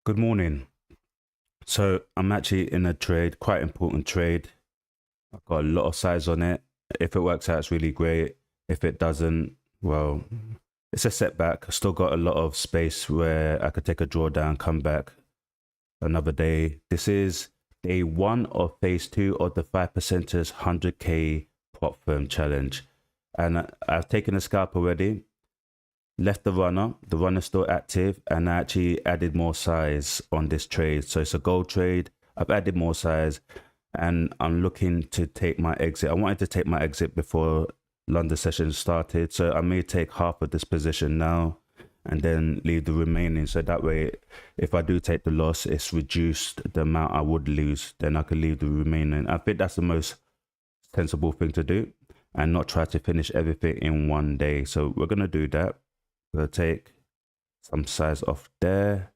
Good morning. So I'm actually in a trade, quite important trade. I've got a lot of size on it. If it works out, it's really great. If it doesn't, well, it's a setback. I've still got a lot of space where I could take a drawdown, come back another day. This is day one of phase two of the 5%ers 100K prop firm challenge. And I've taken a scalp already. Left the runner's still active, and I actually added more size on this trade. So it's a gold trade. I've added more size and I'm looking to take my exit. I wanted to take my exit before London session started, so I may take half of this position now and then leave the remaining, so that way if I do take the loss, it's reduced the amount I would lose. Then I can leave the remaining. I think that's the most sensible thing to do and not try to finish everything in one day. So we're going to do that. We'll take some size off there.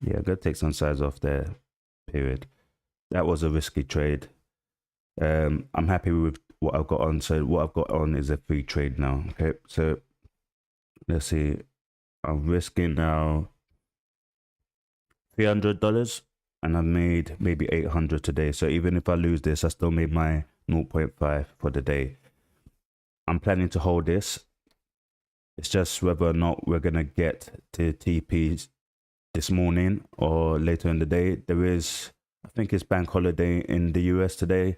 Yeah, I'm going to take some size off there, period. That was a risky trade. I'm happy with what I've got on. So what I've got on is a free trade now. Okay, so let's see. I'm risking now $300 and I made maybe 800 today. So even if I lose this, I still made my 0.5 for the day. I'm planning to hold this. It's just whether or not we're going to get to TP this morning or later in the day. There is, I think it's bank holiday in the US today,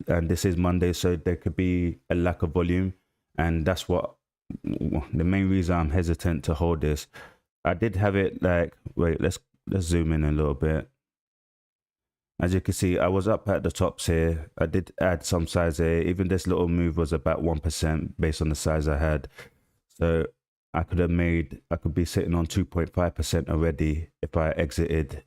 and this is Monday, so there could be a lack of volume, and that's what the main reason I'm hesitant to hold this. I did have it like, wait, let's zoom in a little bit. As you can see, I was up at the tops here. I did add some size here. Even this little move was about 1% based on the size I had. So I could be sitting on 2.5% already if I exited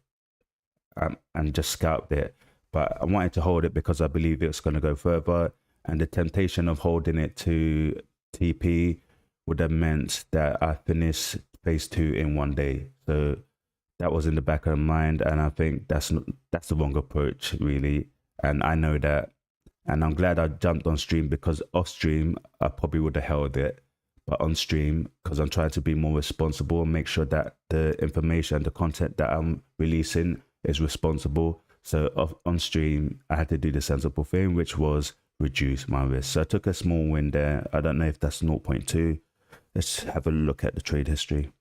and just scalped it. But I wanted to hold it because I believe it's going to go further. And the temptation of holding it to TP would have meant that I finished phase two in one day. So that was in the back of my mind, and I think that's the wrong approach, really. And I know that, and I'm glad I jumped on stream, because off stream I probably would have held it, but on stream, because I'm trying to be more responsible and make sure that the information, the content that I'm releasing is responsible. So on stream, I had to do the sensible thing, which was reduce my risk. So I took a small win there. I don't know if that's 0.2. Let's have a look at the trade history.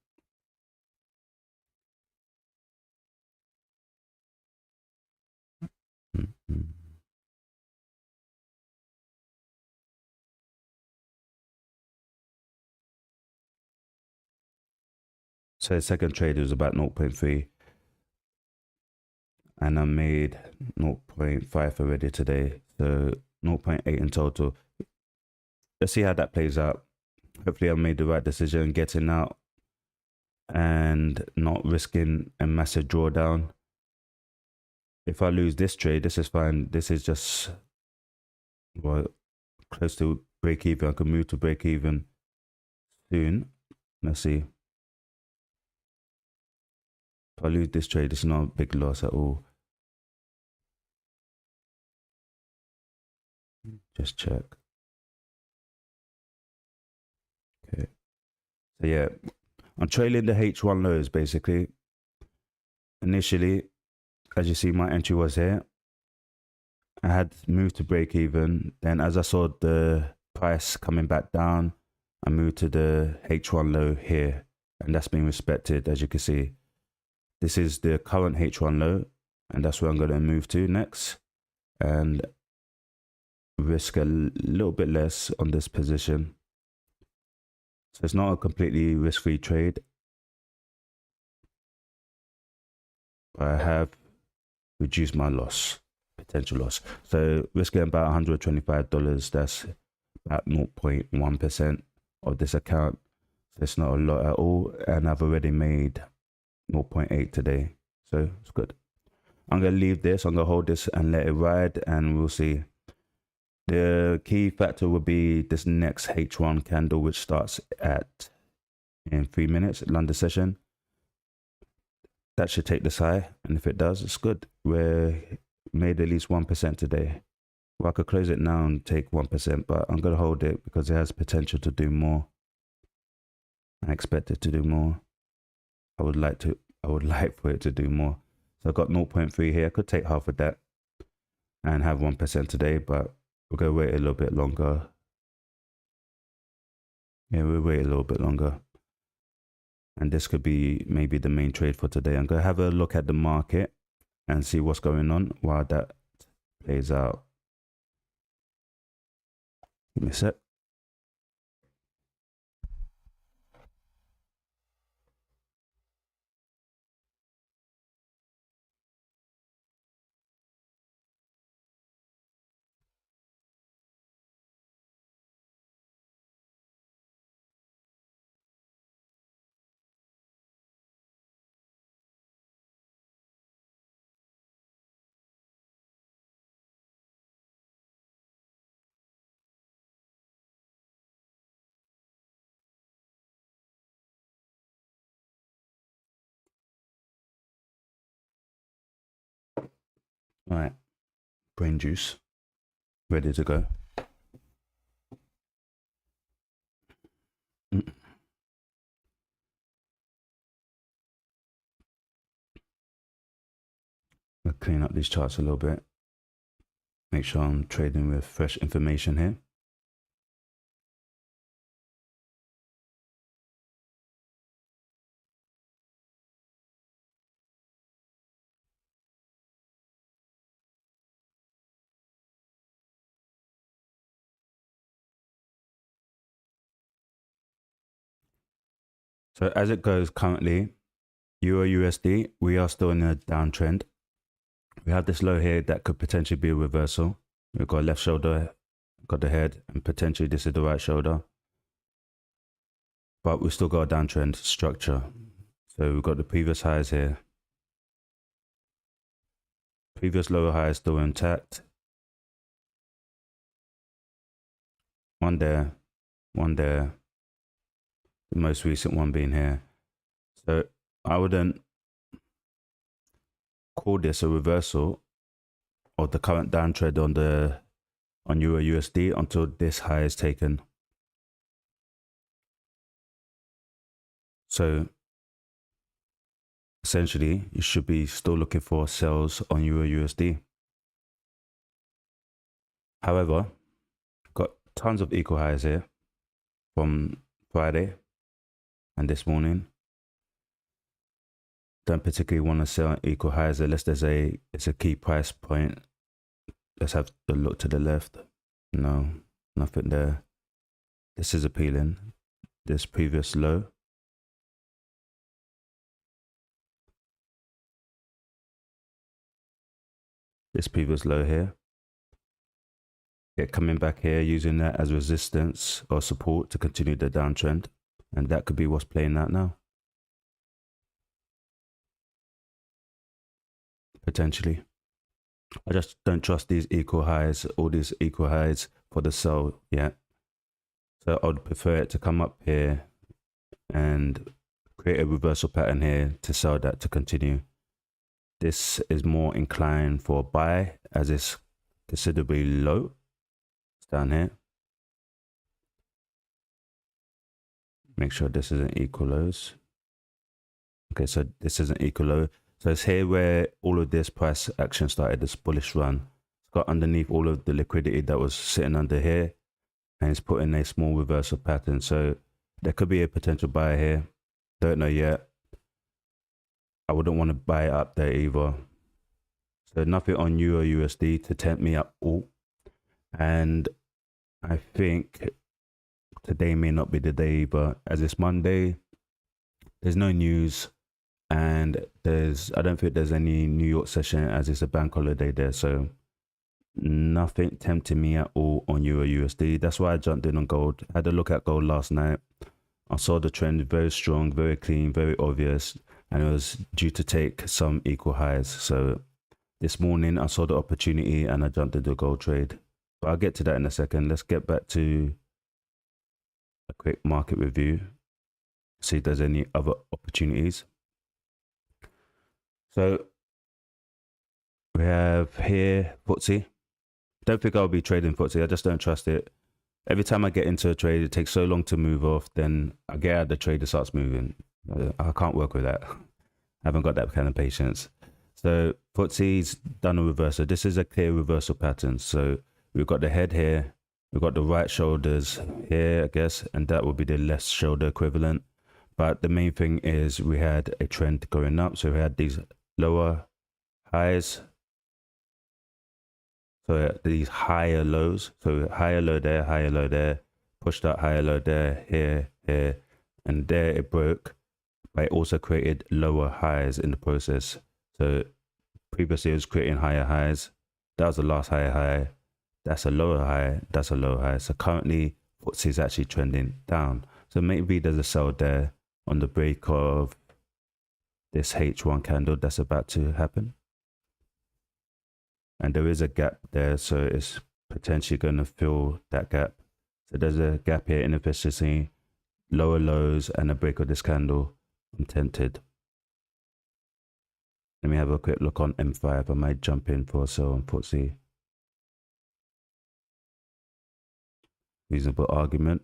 So the second trade was about 0.3, and I made 0.5 already today, so 0.8 in total. Let's see how that plays out. Hopefully I made the right decision getting out and not risking a massive drawdown. If I lose this trade, this is fine. This is just, well, close to break even. I can move to break even soon. Let's see. If I lose this trade, it's not a big loss at all. Just check. Okay. So yeah, I'm trailing the H1 lows basically. Initially, as you see, my entry was here. I had moved to break even. Then as I saw the price coming back down, I moved to the H1 low here, and that's been respected. As you can see, this is the current H1 low, and that's where I'm going to move to next and risk a little bit less on this position. So it's not a completely risk-free trade, but I have reduced my loss, potential loss. So risking about $125, that's about 0.1% of this account. So it's not a lot at all, and I've already made 0.8 today, so it's good. I'm going to leave this, I'm going to hold this and let it ride, and we'll see. The key factor will be this next H1 candle, which starts in 3 minutes, London session. That should take this high, and if it does, it's good. We're made at least 1% today. Well, I could close it now and take 1%, but I'm going to hold it because it has potential to do more. I expect it to do more. I would like for it to do more. So I've got 0.3 here. I could take half of that and have 1% today, but we're going to wait a little bit longer. Yeah, we'll wait a little bit longer. And this could be maybe the main trade for today. I'm going to have a look at the market and see what's going on while that plays out. Give me a sec. All right, brain juice, ready to go. I'll clean up these charts a little bit. Make sure I'm trading with fresh information here. So as it goes currently, EURUSD, we are still in a downtrend. We have this low here that could potentially be a reversal. We've got left shoulder, got the head, and potentially this is the right shoulder. But we've still got a downtrend structure. So we've got the previous highs here. Previous lower highs still intact. One there, the most recent one being here. So I wouldn't call this a reversal of the current downtrend on EURUSD until this high is taken. So essentially, you should be still looking for sells on EURUSD. However, got tons of equal highs here from Friday and this morning. Don't particularly want to sell equal highs unless it's a key price point. Let's have a look to the left. No, nothing there. This is appealing. This previous low. This previous low here. Get coming back here, using that as resistance or support to continue the downtrend. And that could be what's playing out now. Potentially. I just don't trust these equal highs, all these equal highs for the sell yet. So I'd prefer it to come up here and create a reversal pattern here to sell that to continue. This is more inclined for a buy as it's considerably low. It's down here. Make sure this isn't equal lows. Okay, so this isn't equal low. So it's here where all of this price action started, this bullish run. It's got underneath all of the liquidity that was sitting under here, and it's put in a small reversal pattern. So there could be a potential buy here. Don't know yet. I wouldn't want to buy it up there either. So nothing on EURUSD to tempt me up all. And I think today may not be the day, but as it's Monday, there's no news. And I don't think there's any New York session as it's a bank holiday there. So nothing tempting me at all on EURUSD. That's why I jumped in on gold. I had a look at gold last night. I saw the trend very strong, very clean, very obvious. And it was due to take some equal highs. So this morning I saw the opportunity and I jumped into a gold trade. But I'll get to that in a second. Let's get back to a quick market review. See if there's any other opportunities. So we have here FTSE. Don't think I'll be trading FTSE. I just don't trust it. Every time I get into a trade, it takes so long to move off. Then I get out of the trade, it starts moving. I can't work with that. I haven't got that kind of patience. So FTSE's done a reversal. This is a clear reversal pattern. So we've got the head here, we've got the right shoulders here, I guess, and that would be the left shoulder equivalent. But the main thing is we had a trend going up. So we had these lower highs, so these higher lows. So higher low there, pushed up, higher low there, here, and there it broke. But it also created lower highs in the process. So previously it was creating higher highs. That was the last higher high. That's a lower high. That's a lower high. So currently FTSE is actually trending down. So maybe there's a sell there on the break of this H1 candle that's about to happen. And there is a gap there, so it's potentially going to fill that gap. So there's a gap here, inefficiency, lower lows, and a break of this candle. I'm tempted. Let me have a quick look on M5. I might jump in for a sell on FTSE. Reasonable argument.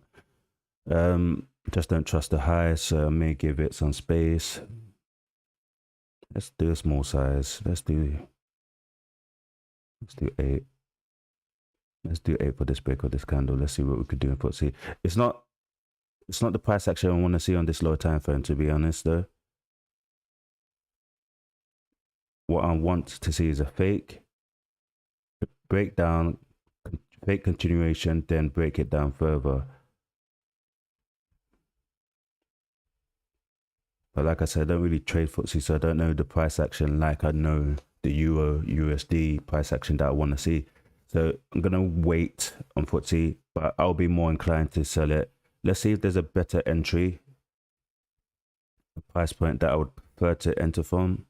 Just don't trust the high, so I may give it some space. Let's do a small size. Let's do 8. Let's do 8 for this break of this candle. Let's see what we could do in FTSE. It's not the price action I want to see on this lower time frame, to be honest, though. What I want to see is a fake breakdown, fake continuation, then break it down further. But like I said, I don't really trade FTSE, so I don't know the price action like I know the EURUSD price action that I want to see. So I'm going to wait on FTSE, but I'll be more inclined to sell it. Let's see if there's a better entry, a price point that I would prefer to enter from.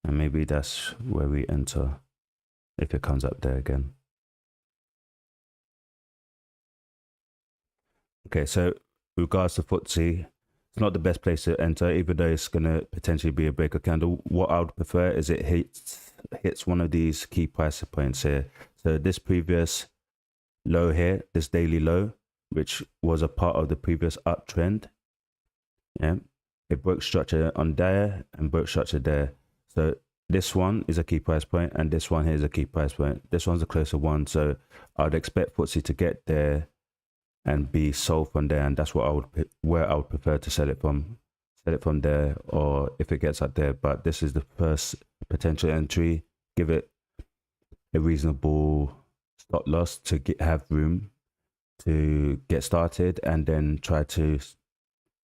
And maybe that's where we enter, if it comes up there again. Okay, so regards to FTSE, it's not the best place to enter, even though it's going to potentially be a breaker candle. What I would prefer is it hits one of these key price points here. So this previous low here, this daily low, which was a part of the previous uptrend. Yeah, it broke structure on there and broke structure there. So this one is a key price point, and this one here is a key price point. This one's a closer one, so I'd expect FTSE to get there and be sold from there, and that's what where I would prefer to sell it from there, or if it gets up there. But this is the first potential entry. Give it a reasonable stop loss to have room to get started, and then try to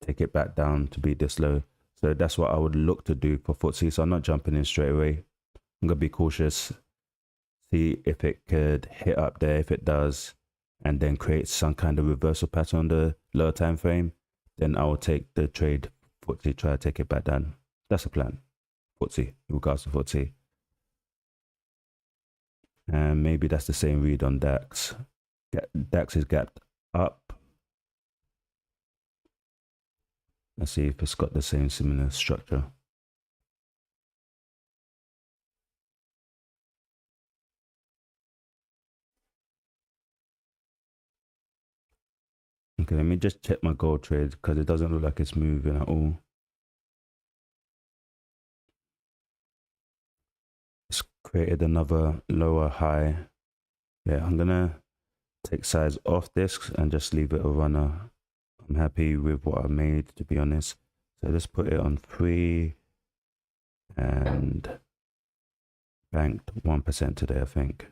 take it back down to be this low. So that's what I would look to do for FTSE. So I'm not jumping in straight away. I'm gonna be cautious, see if it could hit up there. If it does, and then create some kind of reversal pattern on the lower time frame, then I will take the trade FTSE, try to take it back down. That's the plan. FTSE, in regards to FTSE. And maybe that's the same read on DAX. DAX is gapped up. Let's see if it's got the same similar structure. Okay, let me just check my gold trade because it doesn't look like it's moving at all. It's created another lower high. Yeah, I'm gonna take size off this and just leave it a runner. I'm happy with what I made, to be honest. So let's put it on 3 and banked 1% today, I think.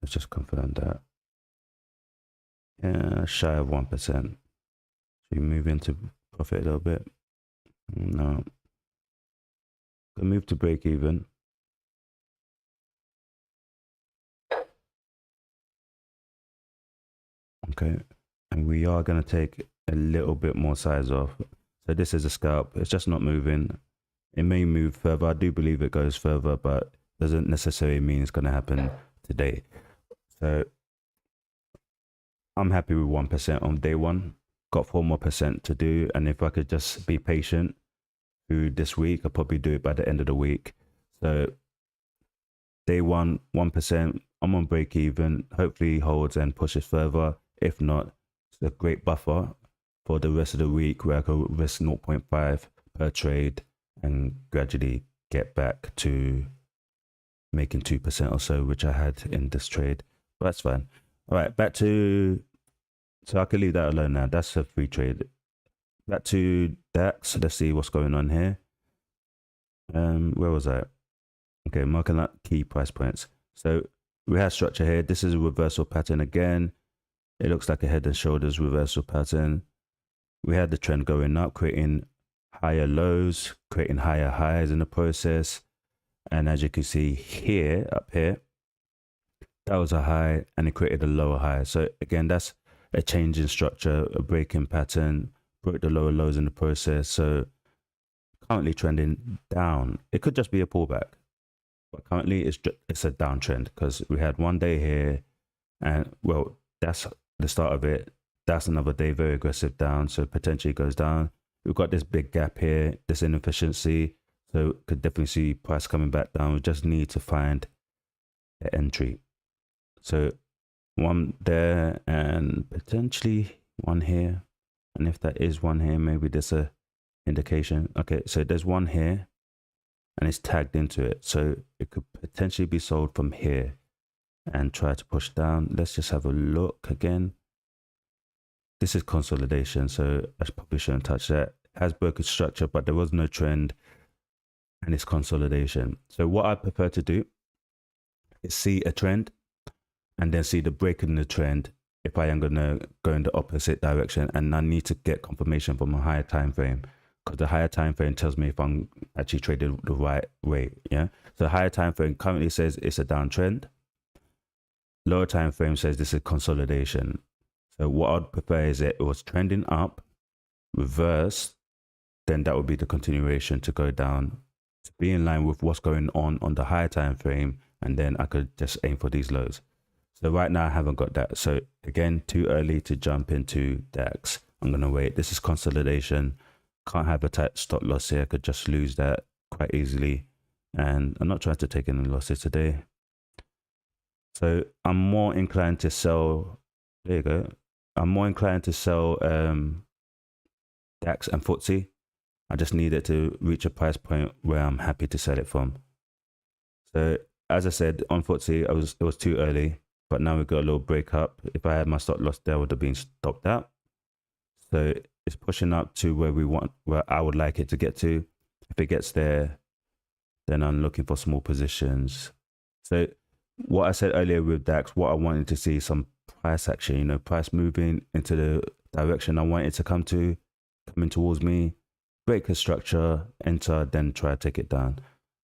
Let's just confirm that. Yeah, shy of 1%. Should we move into profit a little bit? No. Gonna move to break even. Okay, and we are gonna take a little bit more size off. So this is a scalp. It's just not moving. It may move further. I do believe it goes further, but doesn't necessarily mean it's gonna happen today. So I'm happy with 1% on day one. Got 4 more % to do, and if I could just be patient through this week, I'll probably do it by the end of the week. So day one, 1%. I'm on break even. Hopefully holds and pushes further. If not, it's a great buffer for the rest of the week where I could risk 0.5 per trade and gradually get back to making 2% or so, which I had in this trade. But that's fine. All right, back to, so I can leave that alone now. That's a free trade. Back to DAX. Let's see what's going on here. Where was I? Okay, marking up key price points. So we have structure here. This is a reversal pattern again. It looks like a head and shoulders reversal pattern. We had the trend going up, creating higher lows, creating higher highs in the process. And as you can see here, up here, that was a high and it created a lower high. So again, that's a change in structure, a breaking pattern, broke the lower lows in the process. So currently trending down. It could just be a pullback, but currently it's a downtrend because we had one day here and well, that's the start of it. That's another day, very aggressive down. So potentially goes down. We've got this big gap here, this inefficiency. So could definitely see price coming back down. We just need to find the entry. So one there and potentially one here. And if that is one here, maybe there's a indication. Okay, so there's one here and it's tagged into it. So it could potentially be sold from here and try to push down. Let's just have a look again. This is consolidation, so I probably shouldn't touch that. It has broken structure, but there was no trend and it's consolidation. So what I prefer to do is see a trend and then see the break in the trend if I am going to go in the opposite direction, and I need to get confirmation from a higher time frame, because the higher time frame tells me if I'm actually trading the right way. Yeah, so the higher time frame currently says it's a downtrend. Lower time frame says this is consolidation. So what I'd prefer is it was trending up, reverse, then that would be the continuation to go down, to be in line with what's going on the higher time frame, and then I could just aim for these lows. So right now I haven't got that. So again, too early to jump into DAX. I'm going to wait. This is consolidation. Can't have a tight stop loss here. I could just lose that quite easily. And I'm not trying to take any losses today. So I'm more inclined to sell. There you go. I'm more inclined to sell DAX and FTSE. I just need it to reach a price point where I'm happy to sell it from. So as I said, on FTSE, it was too early. But now we've got a little break up. If I had my stop loss there, I would have been stopped out. So it's pushing up to where I would like it to get to. If it gets there, then I'm looking for small positions. So what I said earlier with DAX, what I wanted to see some price action, you know, price moving into the direction I want it to coming towards me, break a structure, enter, then try to take it down.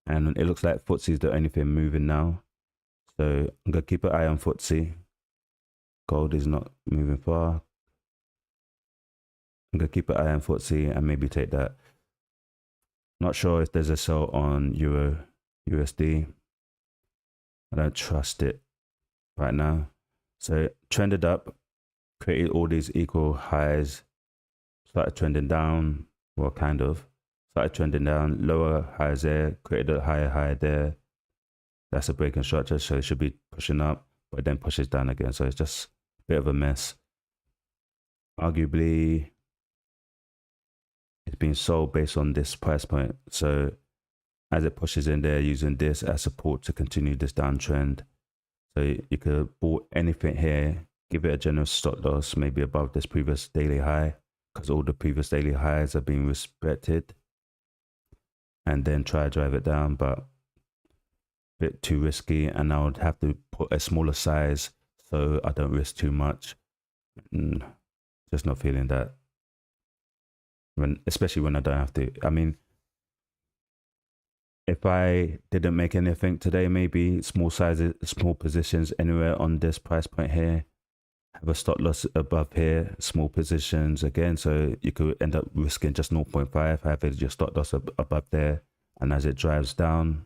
And it looks like FTSE is the only thing moving now. So I'm going to keep an eye on FTSE. Gold is not moving far. I'm going to keep an eye on FTSE and maybe take that. Not sure if there's a sell on EURUSD. I don't trust it right now. So trended up, created all these equal highs, started trending down, well, kind of. Started trending down, lower highs there, created a higher high there. That's a breaking structure, so it should be pushing up, but then pushes down again. So it's just a bit of a mess. Arguably, it's been sold based on this price point. So as it pushes in there, using this as support to continue this downtrend. So you could have bought anything here, give it a generous stop loss, maybe above this previous daily high, because all the previous daily highs have been respected, and then try to drive it down, but bit too risky, and I would have to put a smaller size so I don't risk too much. Just not feeling that, especially when I don't have to. I mean, if I didn't make anything today, maybe small sizes, small positions anywhere on this price point here, have a stop loss above here, small positions again, so you could end up risking just 0.5, have your stop loss above there, and as it drives down,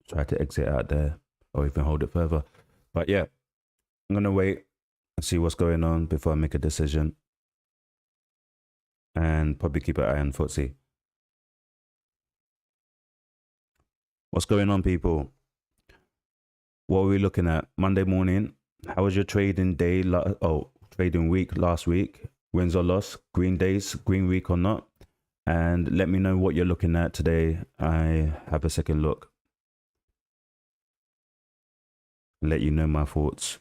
try to exit out there or even hold it further. But yeah, I'm gonna wait and see what's going on before I make a decision, and probably keep an eye on FTSE. What's going on, people? What are we looking at? Monday morning. How was your trading day? Trading week last week? wins or loss, green days, green week or not. And let me know what you're looking at today. I have a second look. Let you know my thoughts.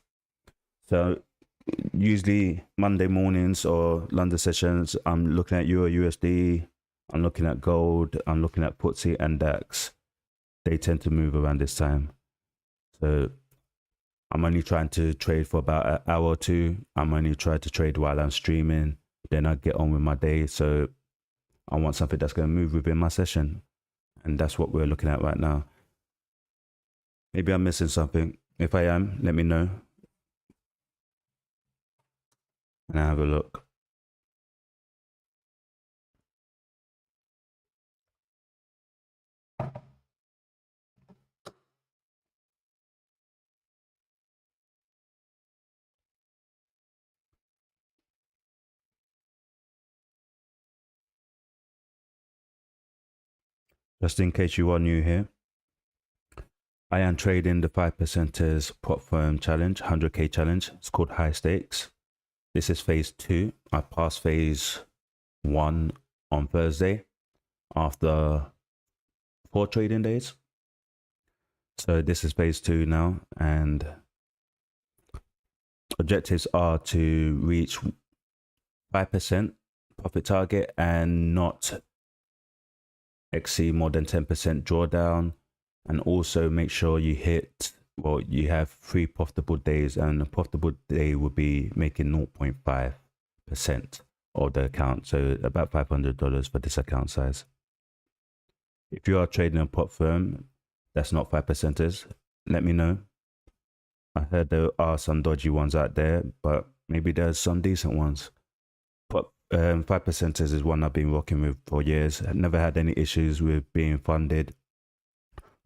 So usually Monday mornings or London sessions, I'm looking at EURUSD, I'm looking at gold, I'm looking at FTSE and DAX. They tend to move around this time. So I'm only trying to trade for about an hour or two. I'm only trying to trade while I'm streaming. Then I get on with my day. So I want something that's going to move within my session. And that's what we're looking at right now. Maybe I'm missing something. If I am, let me know. And I'll have a look. Just in case you are new here, I am trading the 5%ers prop firm challenge, 100k challenge. It's called high stakes. This is phase 2. I passed phase 1 on Thursday after 4 trading days. So this is phase 2 now, and objectives are to reach 5% profit target and not exceed more than 10% drawdown, and also make sure you hit, well, you have 3 profitable days, and a profitable day would be making 0.5% of the account, so about $500 for this account size. If you are trading a prop firm that's not 5%ers, let me know. I heard there are some dodgy ones out there, but maybe there's some decent ones. But 5%ers is one I've been rocking with for years. I've never had any issues with being funded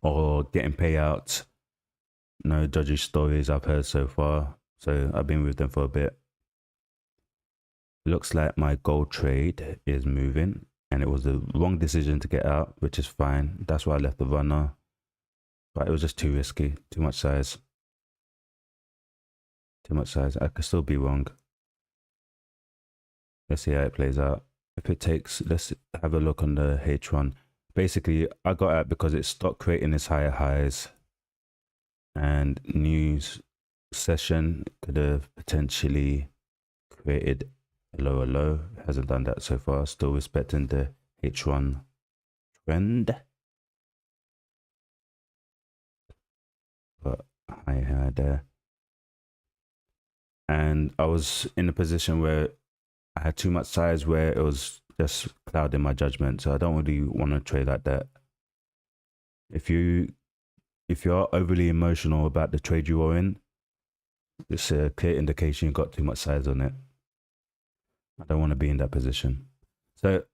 or getting payouts. No dodgy stories I've heard so far. So I've been with them for a bit. Looks like my gold trade is moving, and it was the wrong decision to get out, which is fine. That's why I left the runner. But it was just too risky, too much size. Too much size. I could still be wrong. Let's see how it plays out. If it takes, let's have a look on the H1. Basically, I got out because it stopped creating its higher highs, and news session could have potentially created a lower low. It hasn't done that so far. Still respecting the H1 trend, but high there. And I was in a position where I had too much size, where it was just clouding my judgment. So I don't really want to trade like that. If you're overly emotional about the trade you are in, it's a clear indication you got too much size on it. I don't want to be in that position. So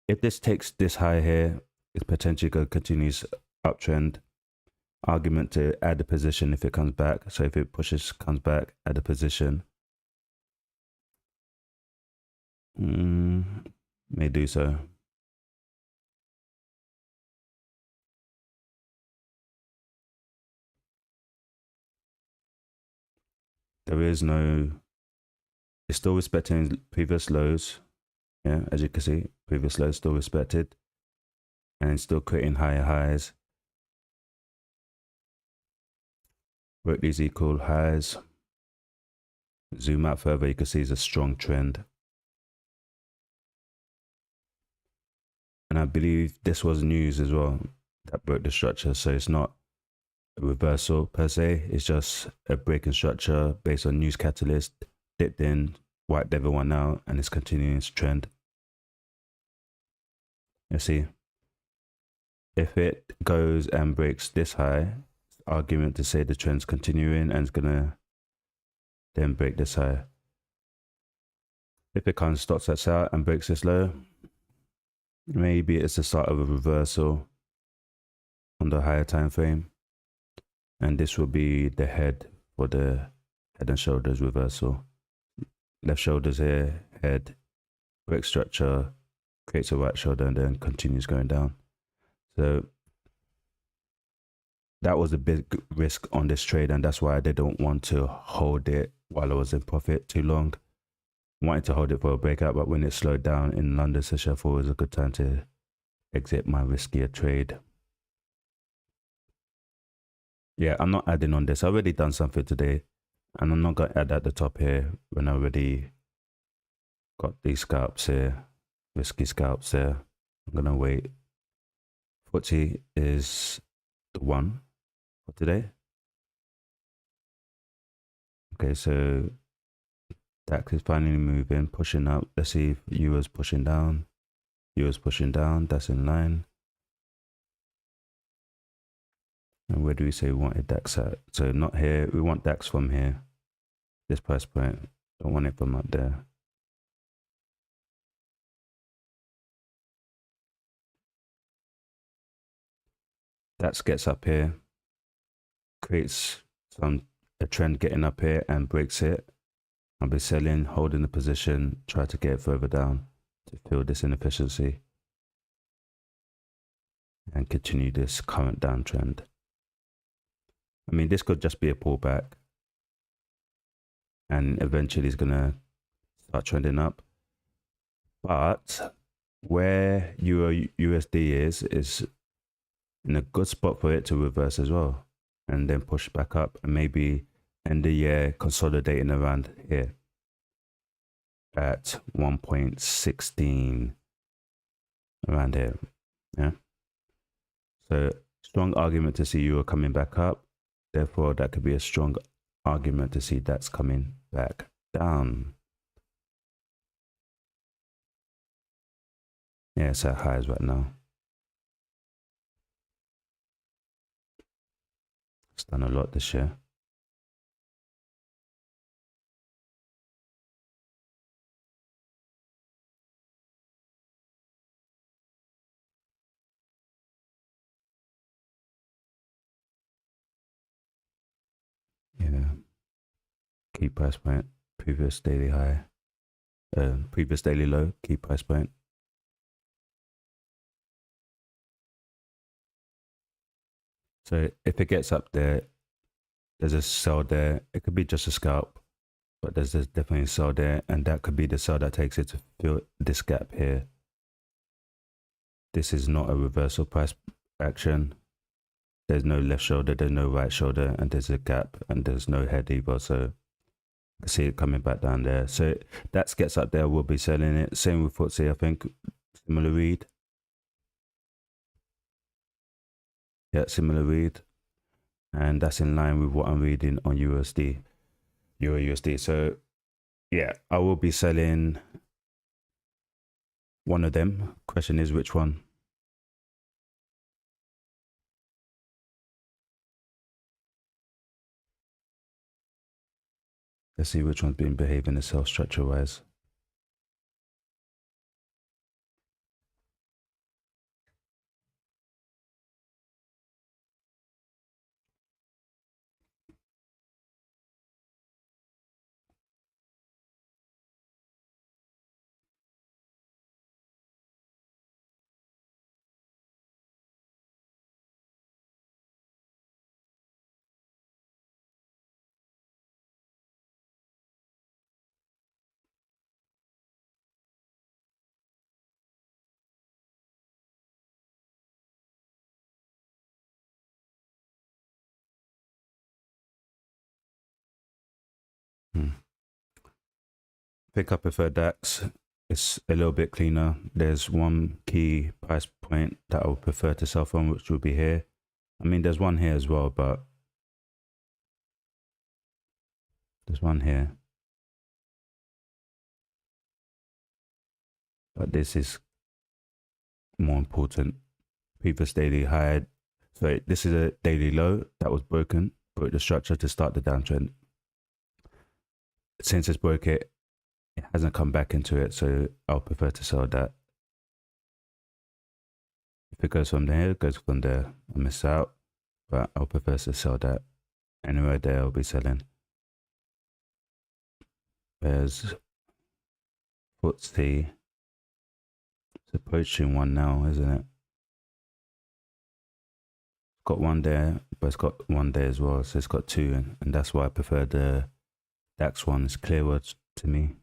if this takes this high here, it's potentially going to continue uptrend. Argument to add a position if it comes back. So if it pushes, comes back, add a position. May do so. There is no, it's still respecting previous lows. Yeah, as you can see, previous lows still respected, and it's still creating higher highs. Work these equal highs. Zoom out further, you can see it's a strong trend. And I believe this was news as well that broke the structure. So it's not a reversal per se, it's just a break in structure based on news catalyst, dipped in, wiped everyone out, and it's continuing its trend. You see, if it goes and breaks this high, argument to say the trend's continuing and it's gonna then break this high. If it kind of stops us out and breaks this low, maybe it's the start of a reversal on the higher time frame, and this will be the head for the head and shoulders reversal. Left shoulders here, head, break structure, creates a right shoulder, and then continues going down. So that was a big risk on this trade, and that's why I didn't want to hold it while I was in profit too long. wanted to hold it for a breakout, but when it slowed down in London session, I thought it was a good time to exit my riskier trade. Yeah, I'm not adding on this. I already done something today, and I'm not going to add at the top here when I already got these scalps here, risky scalps there. I'm going to wait. FTSE is the one for today. Okay, so DAX is finally moving, pushing up. Let's see if Euro's pushing down. Euro's pushing down. That's in line. And where do we say we wanted DAX at? So not here. We want DAX from here. This price point. Don't want it from up there. DAX gets up here, creates a trend getting up here and breaks it. I'll be selling, holding the position, try to get it further down to fill this inefficiency and continue this current downtrend. I mean, this could just be a pullback and eventually it's going to start trending up. But where EURUSD is in a good spot for it to reverse as well and then push back up and maybe end the year consolidating around here at 1.16 around here. Yeah, so strong argument to see Euro coming back up, therefore that could be a strong argument to see that's coming back down. Yeah, it's at highs right now. It's done a lot this year. Yeah, key price point, previous daily high, previous daily low, key price point. So if it gets up there, there's a sell there. It could be just a scalp, but there's definitely a sell there, and that could be the sell that takes it to fill this gap here. This is not a reversal price action. There's no left shoulder, there's no right shoulder, and there's a gap, and there's no head either. So I see it coming back down there. So that gets up there, we'll be selling it. Same with FTSE, I think. Similar read. Yeah, similar read. And that's in line with what I'm reading on USD, EURUSD. So yeah, I will be selling one of them. Question is which one? Let's see which one's been behaving itself structure wise. Pick up preferred DAX. It's a little bit cleaner. There's one key price point that I would prefer to sell from, which will be here. I mean, there's one here as well, but there's one here. But this is more important. Previous daily high. So this is a daily low that was broken, broke the structure to start the downtrend. Since it's broke it, it hasn't come back into it, so I'll prefer to sell that. If it goes from there, it goes from there. I miss out, but I'll prefer to sell that. Anywhere there, I'll be selling. There's FTSE. It's approaching one now, isn't it? Got one there, but it's got one there as well, so it's got two, and that's why I prefer the DAX one. It's clearer to me.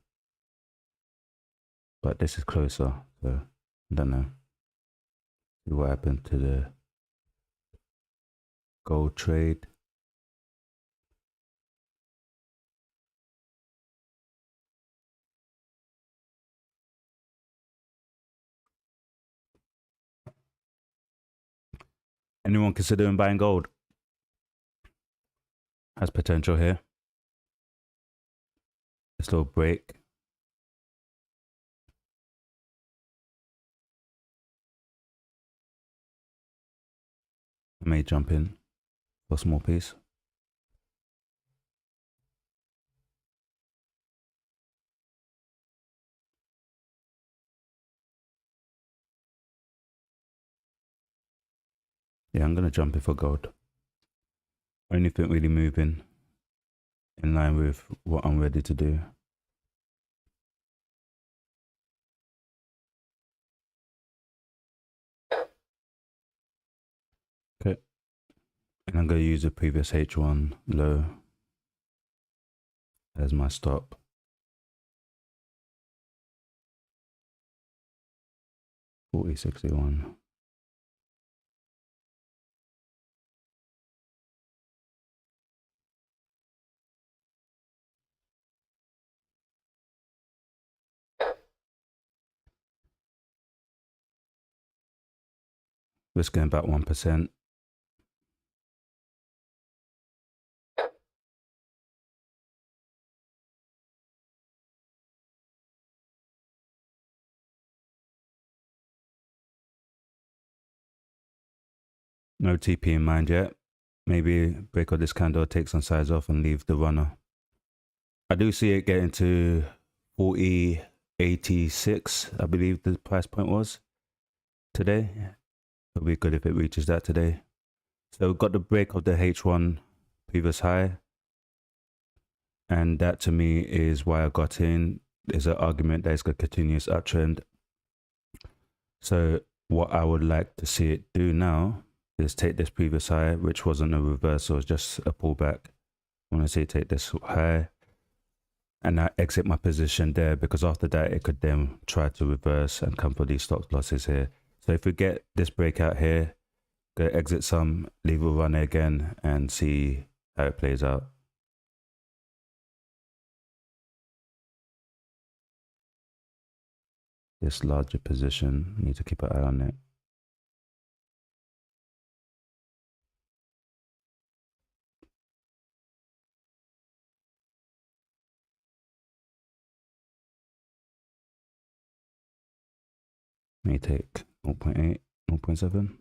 but this is closer, so I don't know. See what happened to the gold trade. Anyone considering buying gold? Has potential here. This little break. I may jump in for a small piece. Yeah, I'm gonna jump in for gold. Anything really moving in line with what I'm ready to do. Okay. And I'm gonna use the previous H1 low as my stop. $40.61. Risking about 1%. No TP in mind yet. Maybe break of this candle, take some size off and leave the runner. I do see it getting to 40.86, I believe the price point was today. It'll be good if it reaches that today. So we've got the break of the H1 previous high. And that to me is why I got in. There's an argument that it's got a continuous uptrend. So what I would like to see it do now is take this previous high, which wasn't a reversal, it's just a pullback. I want to see it take this high and I exit my position there, because after that it could then try to reverse and come for these stop losses here. So if we get this breakout here, go exit some, leave a runner again and see how it plays out. This larger position, need to keep an eye on it. May take 0.8, 0.7.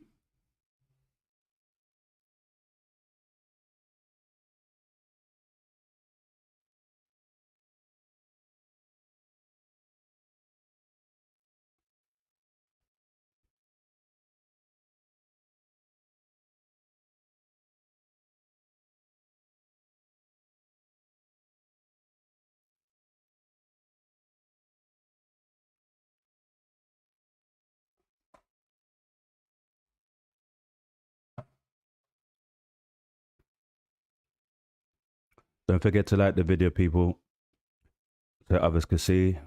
Don't forget to like the video, people, so others can see.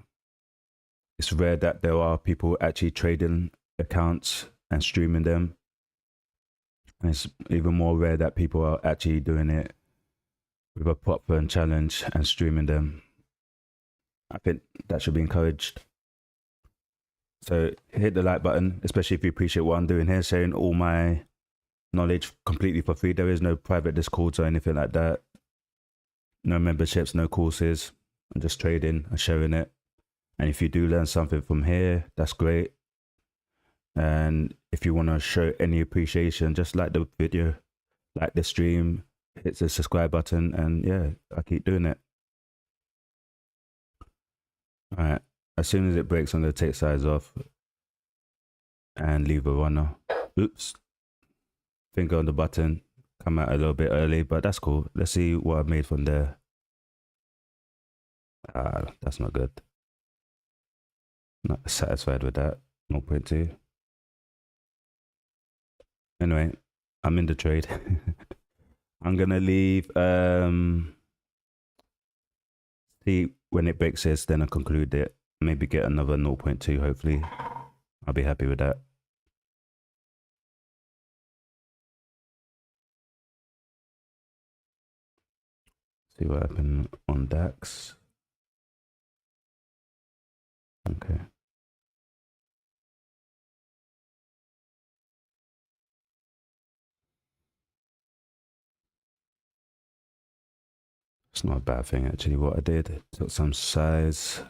It's rare that there are people actually trading accounts and streaming them. And it's even more rare that people are actually doing it with a proper and challenge and streaming them. I think that should be encouraged. So hit the like button, especially if you appreciate what I'm doing here, sharing all my knowledge completely for free. There is no private discords or anything like that. No memberships, no courses. I'm just trading and sharing it. And if you do learn something from here, that's great. And if you want to show any appreciation, just like the video, like the stream, hit the subscribe button, and yeah, I keep doing it. All right, as soon as it breaks, I'm going to take size off and leave a runner. Oops, finger on the button, come out a little bit early, but that's cool. Let's see what I've made from there. That's not good. Not satisfied with that. 0.2. Anyway, I'm in the trade. I'm gonna leave. See when it breaks this, then I conclude it. Maybe get another 0.2, hopefully. I'll be happy with that. See what happened on DAX. Okay. It's not a bad thing actually. What I did, took some size,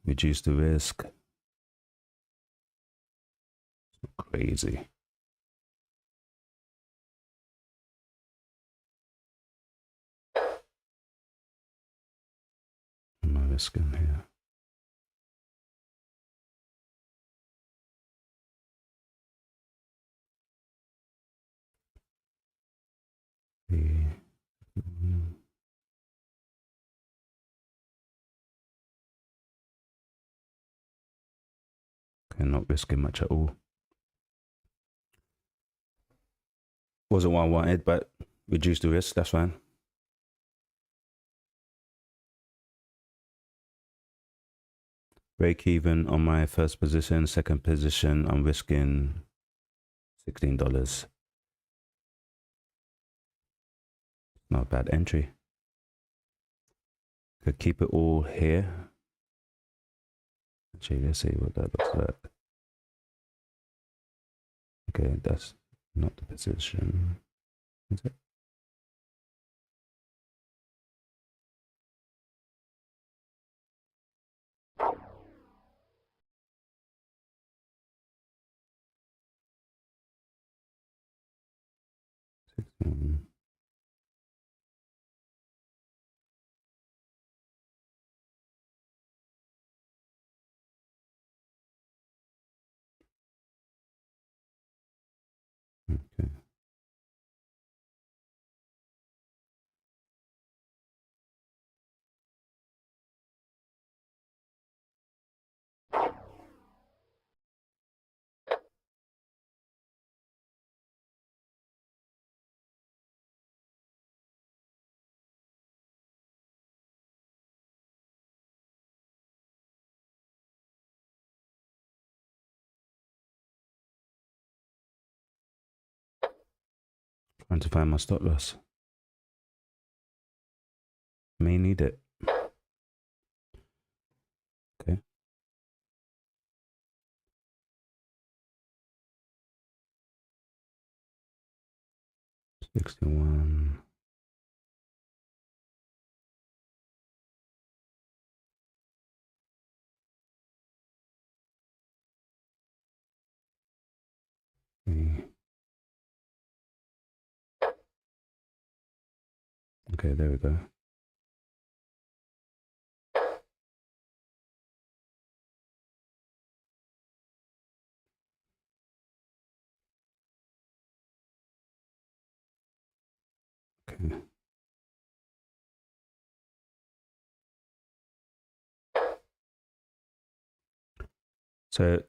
reduced the risk. Crazy. My risk in here. Okay, not risking much at all. Wasn't what I wanted, but reduced the risk, that's fine. Break even on my first position. Second position, I'm risking $16. Not a bad entry. Could keep it all here. Actually, let's see what that looks like. Okay, that's not the position. Is it? Okay. Trying to find my stop loss. May need it. Okay. $61. Okay, there we go. Okay. So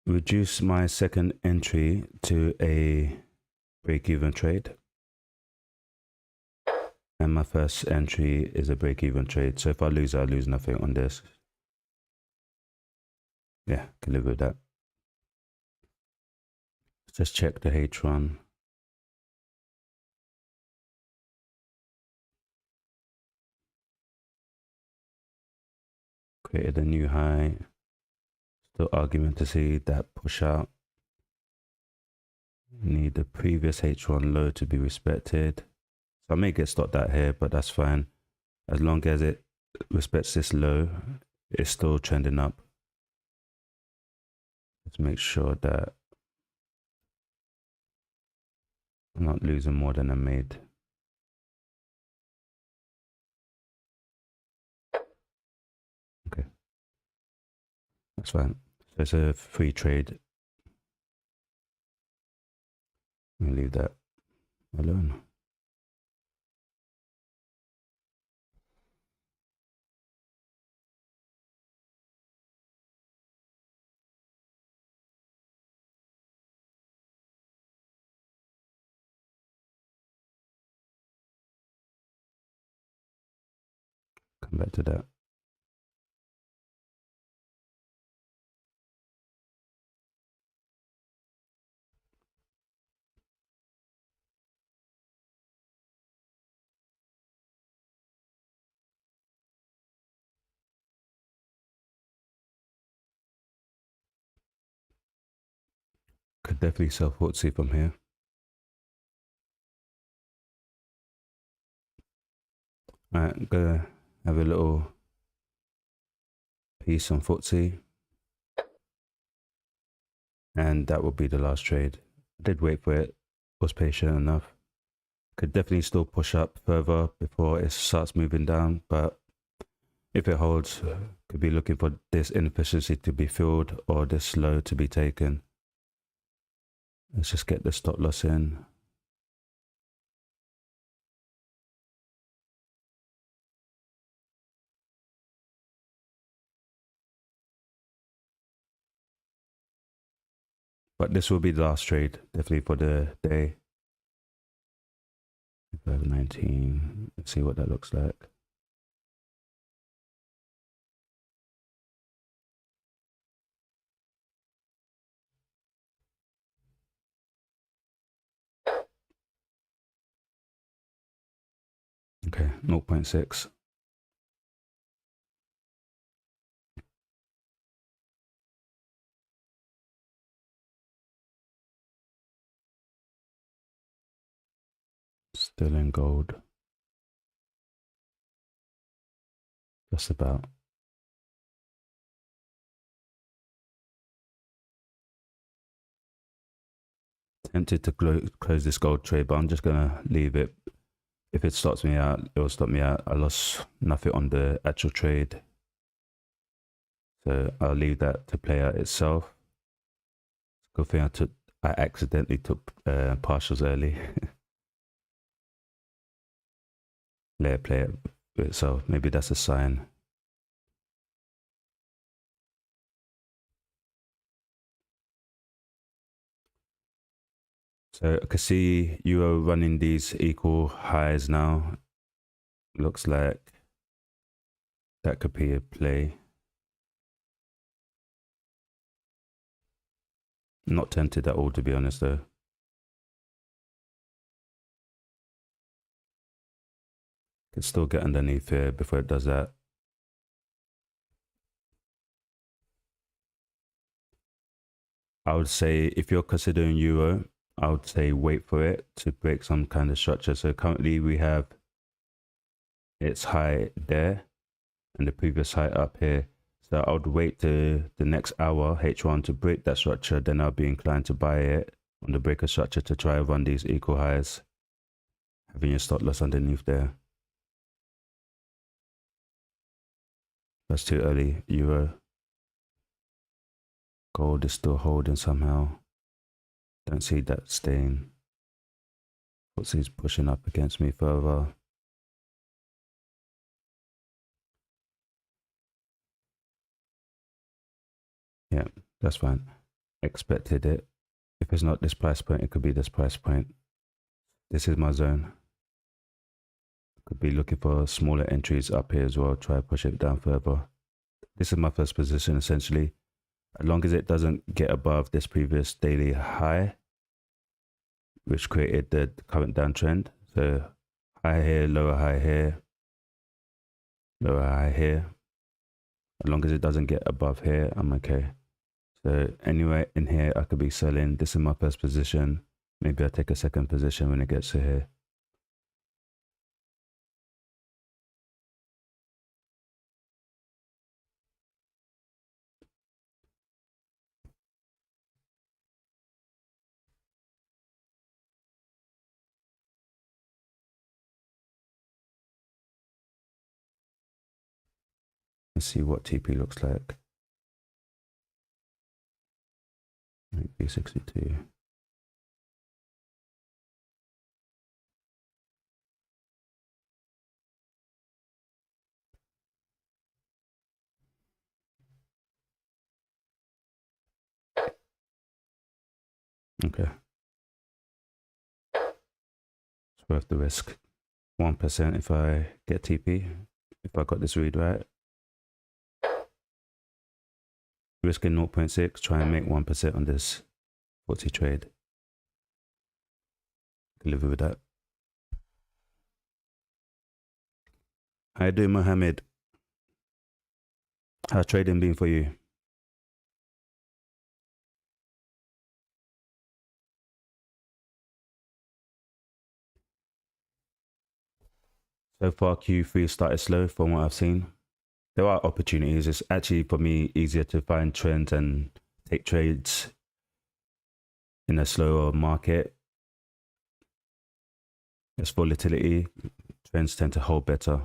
reduce my second entry to a break-even trade. And my first entry is a break-even trade. So if I lose, I lose nothing on this. Yeah, can live with that. Just check the H1. Created a new high. Still arguing to see that push out. Need the previous H1 low to be respected. So I may get stopped out here, but that's fine. As long as it respects this low, it's still trending up. Let's make sure that I'm not losing more than I made. Okay, that's fine. So it's a free trade. I'm gonna leave that alone. Come back to that. could definitely sell FTSE from here. Alright, I'm gonna have a little piece on FTSE, and that will be the last trade. I did wait for it, was patient enough. Could definitely still push up further before it starts moving down, but if it holds, could be looking for this inefficiency to be filled or this low to be taken. Let's just get the stop loss in. But this will be the last trade, definitely for the day. 2019, let's see what that looks like. Okay, 0.6. Still in gold. Just about. Tempted to close this gold trade, but I'm just gonna leave it. If it stops me out, it will stop me out. I lost nothing on the actual trade, so I'll leave that to play out itself. Good thing I accidentally took partials early. Let it play it itself. Maybe that's a sign. So I can see Euro running these equal highs now. Looks like that could be a play. Not tempted at all, to be honest, though. Could still get underneath here before it does that. I would say if you're considering Euro, I would say wait for it to break some kind of structure. So currently we have its high there and the previous high up here. So I would wait to the next hour, H1, to break that structure. Then I'll be inclined to buy it on the breaker structure to try and run these equal highs. Having your stop loss underneath there. That's too early. Euro. Gold is still holding somehow. Don't see that staying. FTSE's pushing up against me further. Yeah, that's fine. Expected it. If it's not this price point, it could be this price point. This is my zone. Could be looking for smaller entries up here as well. Try to push it down further. This is my first position essentially. As long as it doesn't get above this previous daily high, which created the current downtrend. So high here, lower high here, lower high here. As long as it doesn't get above here, I'm okay. So anyway, in here, I could be selling. This is my first position. Maybe I'll take a second position when it gets to here. Let's see what TP looks like. B62. Okay. It's worth the risk. 1% if I get TP. If I got this read right. Risking 0.6, try and make 1% on this FTSE trade. Live with that. How you doing, Mohammed? How's trading been for you? So far, Q3 started slow from what I've seen. There are opportunities. It's actually, for me, easier to find trends and take trades in a slower market. There's volatility. Trends tend to hold better.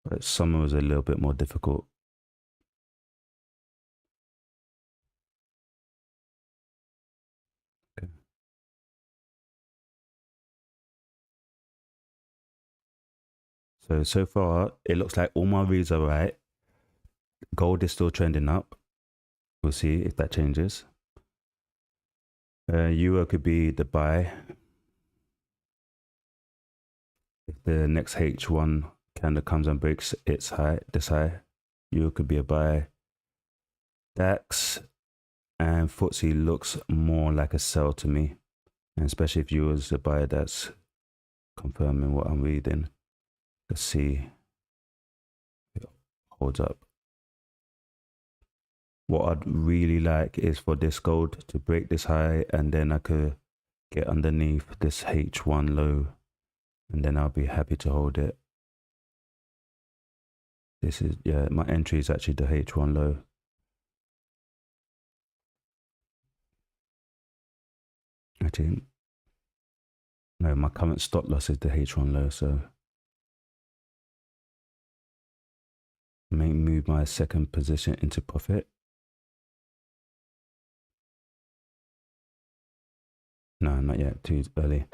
But summer was a little bit more difficult. Okay. So far, it looks like all my reads are right. Gold is still trending up. We'll see if that changes. Euro could be the buy. If the next H1 candle comes and breaks its high, this high, Euro could be a buy. DAX and FTSE looks more like a sell to me, and especially if you was a buyer, that's confirming what I'm reading. Let's see if it holds up. What I'd really like is for this gold to break this high, and then I could get underneath this H1 low, and then I'll be happy to hold it. This is, yeah, my entry is actually the H1 low. Actually, no, my current stop loss is the H1 low, so I may move my second position into profit. No, not yet, too early.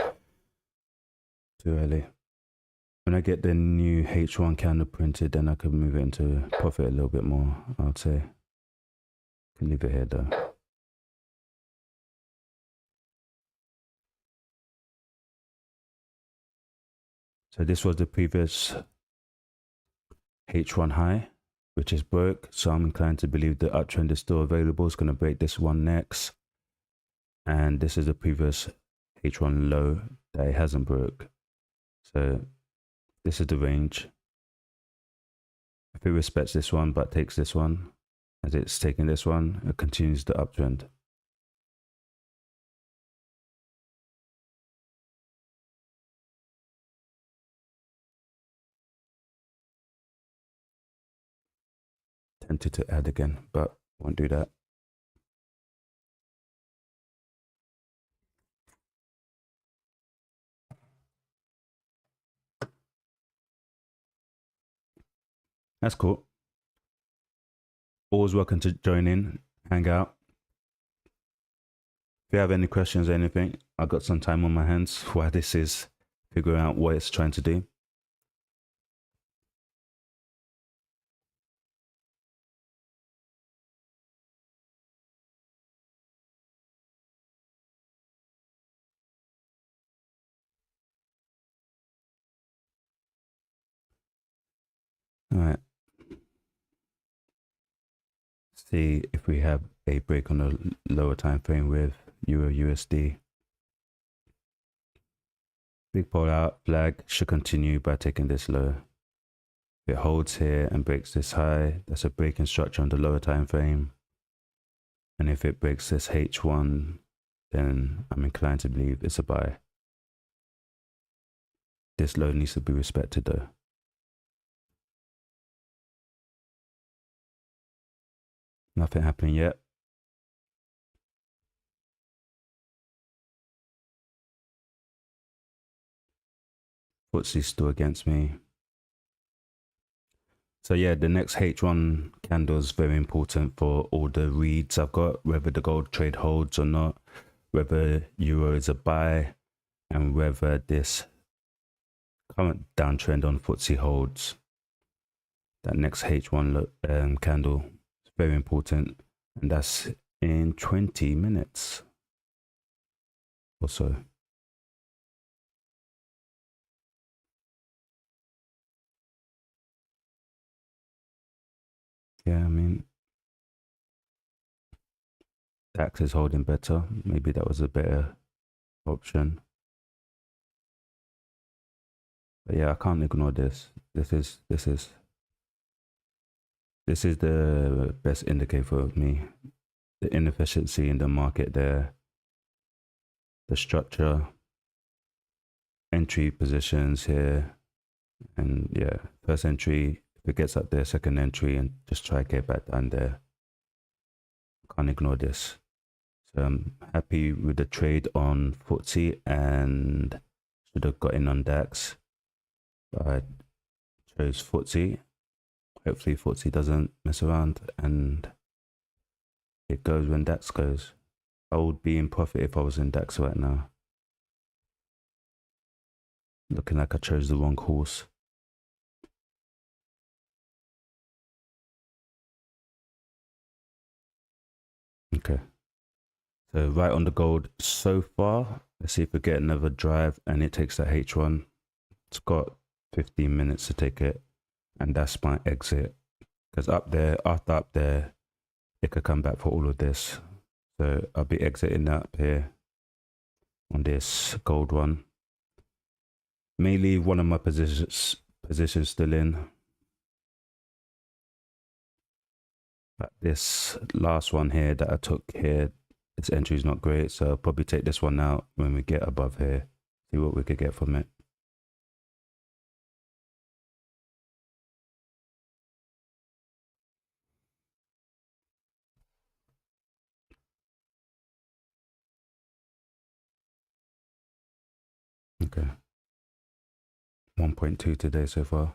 Too early. When I get the new H1 candle printed, then I could move it into profit a little bit more, I would say. Can leave it here though. So this was the previous H1 high, which is broke. So I'm inclined to believe the uptrend is still available. It's going to break this one next. And this is the previous H1 low that it hasn't broke. So this is the range. If it respects this one but takes this one, as it's taking this one, it continues the uptrend. Tempted to add again, but won't do that. That's cool. Always welcome to join in, hang out. If you have any questions or anything, I've got some time on my hands while this is figuring out what it's trying to do. All right. See if we have a break on the lower time frame with EURUSD. Big pull out flag should continue by taking this low. If it holds here and breaks this high, that's a breaking structure on the lower time frame. And if it breaks this H1, then I'm inclined to believe it's a buy. This low needs to be respected though. Nothing happening yet. FTSE's still against me. So yeah, the next H1 candle is very important for all the reads I've got, whether the gold trade holds or not, whether euro is a buy, and whether this current downtrend on FTSE holds. That next H1 candle is very important, and that's in 20 minutes or so. Yeah, I mean, DAX is holding better. Maybe that was a better option. But yeah, I can't ignore this. This is the best indicator of me. The inefficiency in the market there, the structure, entry positions here, and yeah, first entry, if it gets up there, second entry, and just try to get back down there. Can't ignore this. So I'm happy with the trade on FTSE and should have got in on DAX. But I chose FTSE. Hopefully FTSE doesn't mess around and it goes when DAX goes. I would be in profit if I was in DAX right now. Looking like I chose the wrong horse. Okay. So right on the gold so far. Let's see if we get another drive and it takes that H1. It's got 15 minutes to take it. And that's my exit. Because up there, after up there, it could come back for all of this. So I'll be exiting up here on this gold one. May leave one of my positions still in. But this last one here that I took here, this entry is not great. So I'll probably take this one out when we get above here. See what we could get from it. Okay. 1.2 today so far.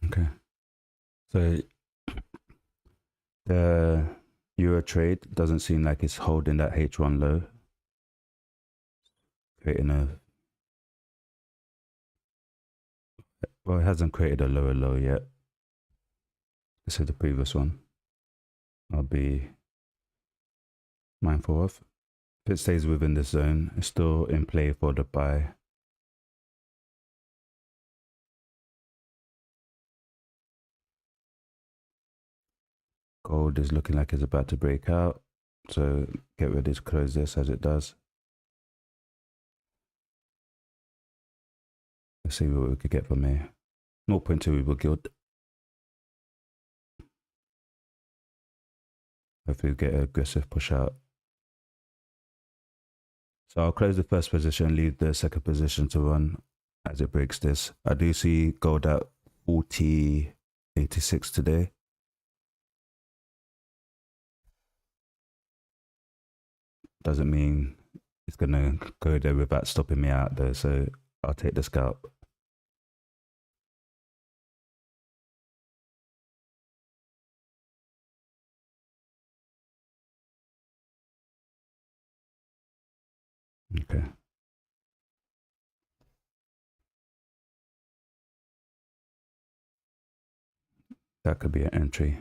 Okay. So the Euro trade doesn't seem like it's holding that H1 low. Creating a, well, it hasn't created a lower low yet. This is the previous one. I'll be mindful of. If it stays within this zone, it's still in play for the buy. Gold is looking like it's about to break out. So get ready to close this as it does. Let's see what we could get from here. 0.2 we were good. Hopefully we get an aggressive push out. So I'll close the first position, leave the second position to run as it breaks this. I do see gold at 40.86 today. Doesn't mean it's gonna go there without stopping me out though, so I'll take the scalp. Okay. That could be an entry.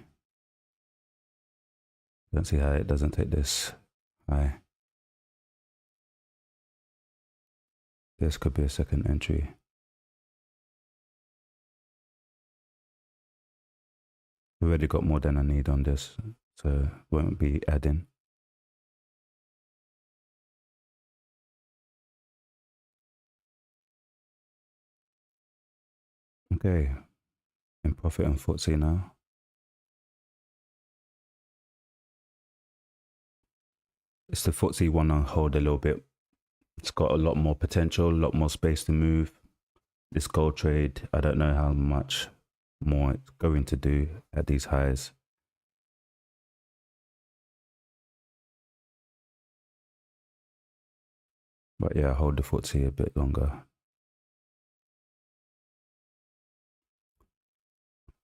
Don't see how it doesn't take this high. This could be a second entry. We've already got more than I need on this, so won't be adding. Okay, in profit on FTSE now. It's the FTSE one on hold a little bit. It's got a lot more potential, a lot more space to move. This gold trade, I don't know how much more it's going to do at these highs. But yeah, hold the FTSE a bit longer.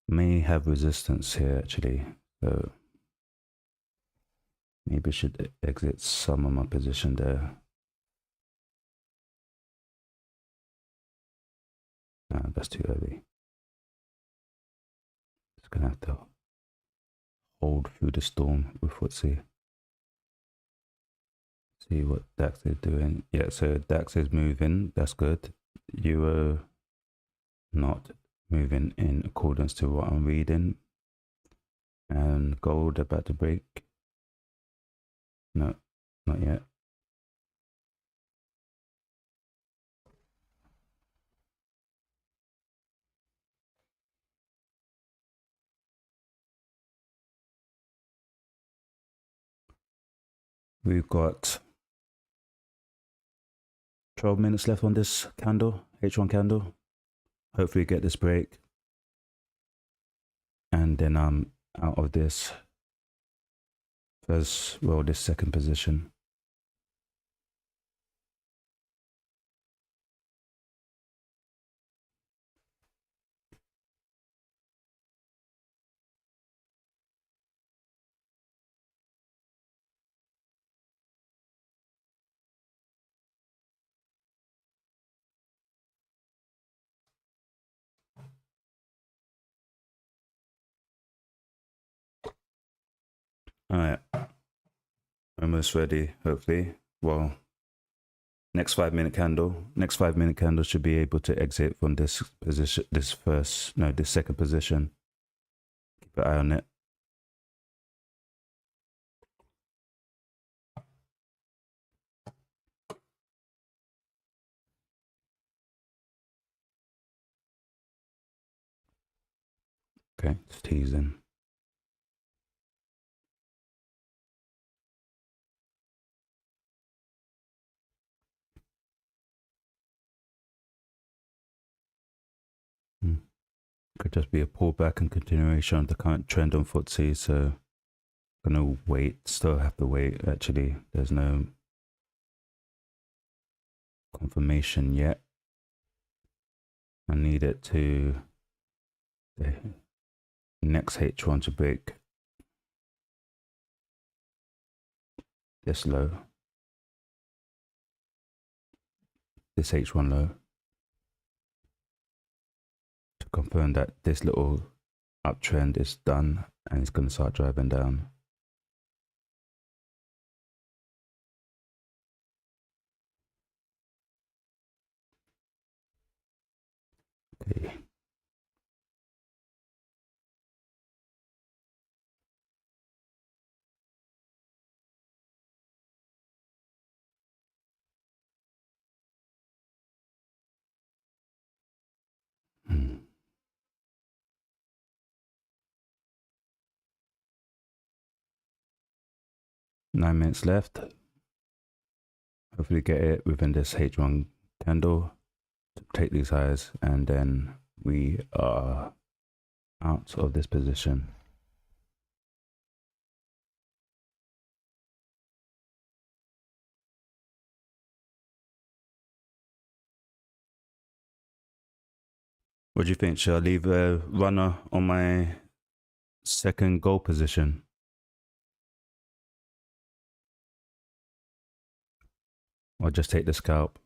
May have resistance here actually, so maybe I should exit some of my position there. That's too early. Just gonna have to hold through the storm with FTSE. See what DAX is doing. Yeah, so DAX is moving. That's good. Euro not moving in accordance to what I'm reading. And gold about to break. No, not yet. We've got 12 minutes left on this candle, H1 candle. Hopefully get this break. And then I'm out of this first, well, this second position. All right, almost ready, hopefully. Well, next 5 minute candle. Next 5 minute candle should be able to exit from this position, this second position. Keep an eye on it. Okay, it's teasing. Could just be a pullback and continuation of the current trend on FTSE. So gonna wait. Still have to wait. Actually, there's no confirmation yet. I need it to the next H1 to break this low, this H1 low, to confirm that this little uptrend is done and it's going to start driving down. Okay. Hmm. Nine minutes left. Hopefully get it within this H1 candle to take these highs, and then we are out of this position. What do you think? Should I leave a runner on my second goal position? Or just take the scalp?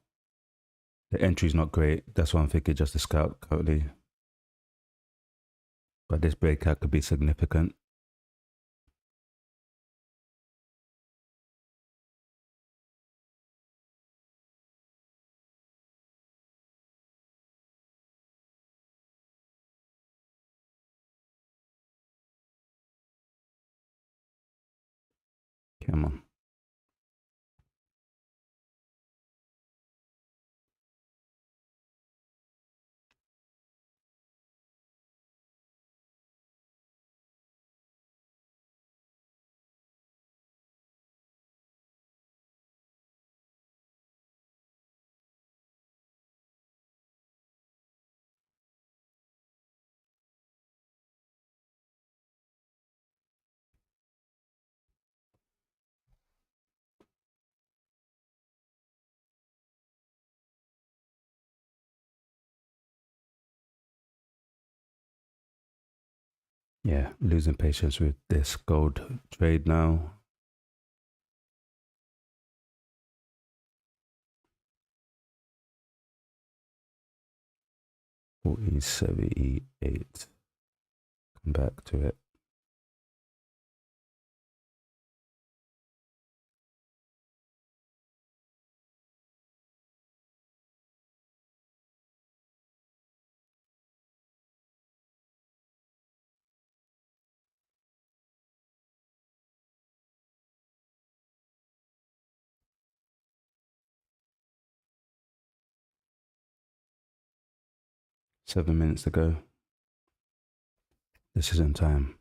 The entry's not great. That's why I'm thinking just the scalp currently. But this breakout could be significant. Come on. Yeah, losing patience with this gold trade now. $40.78. Come back to it. 7 minutes to go. This isn't time.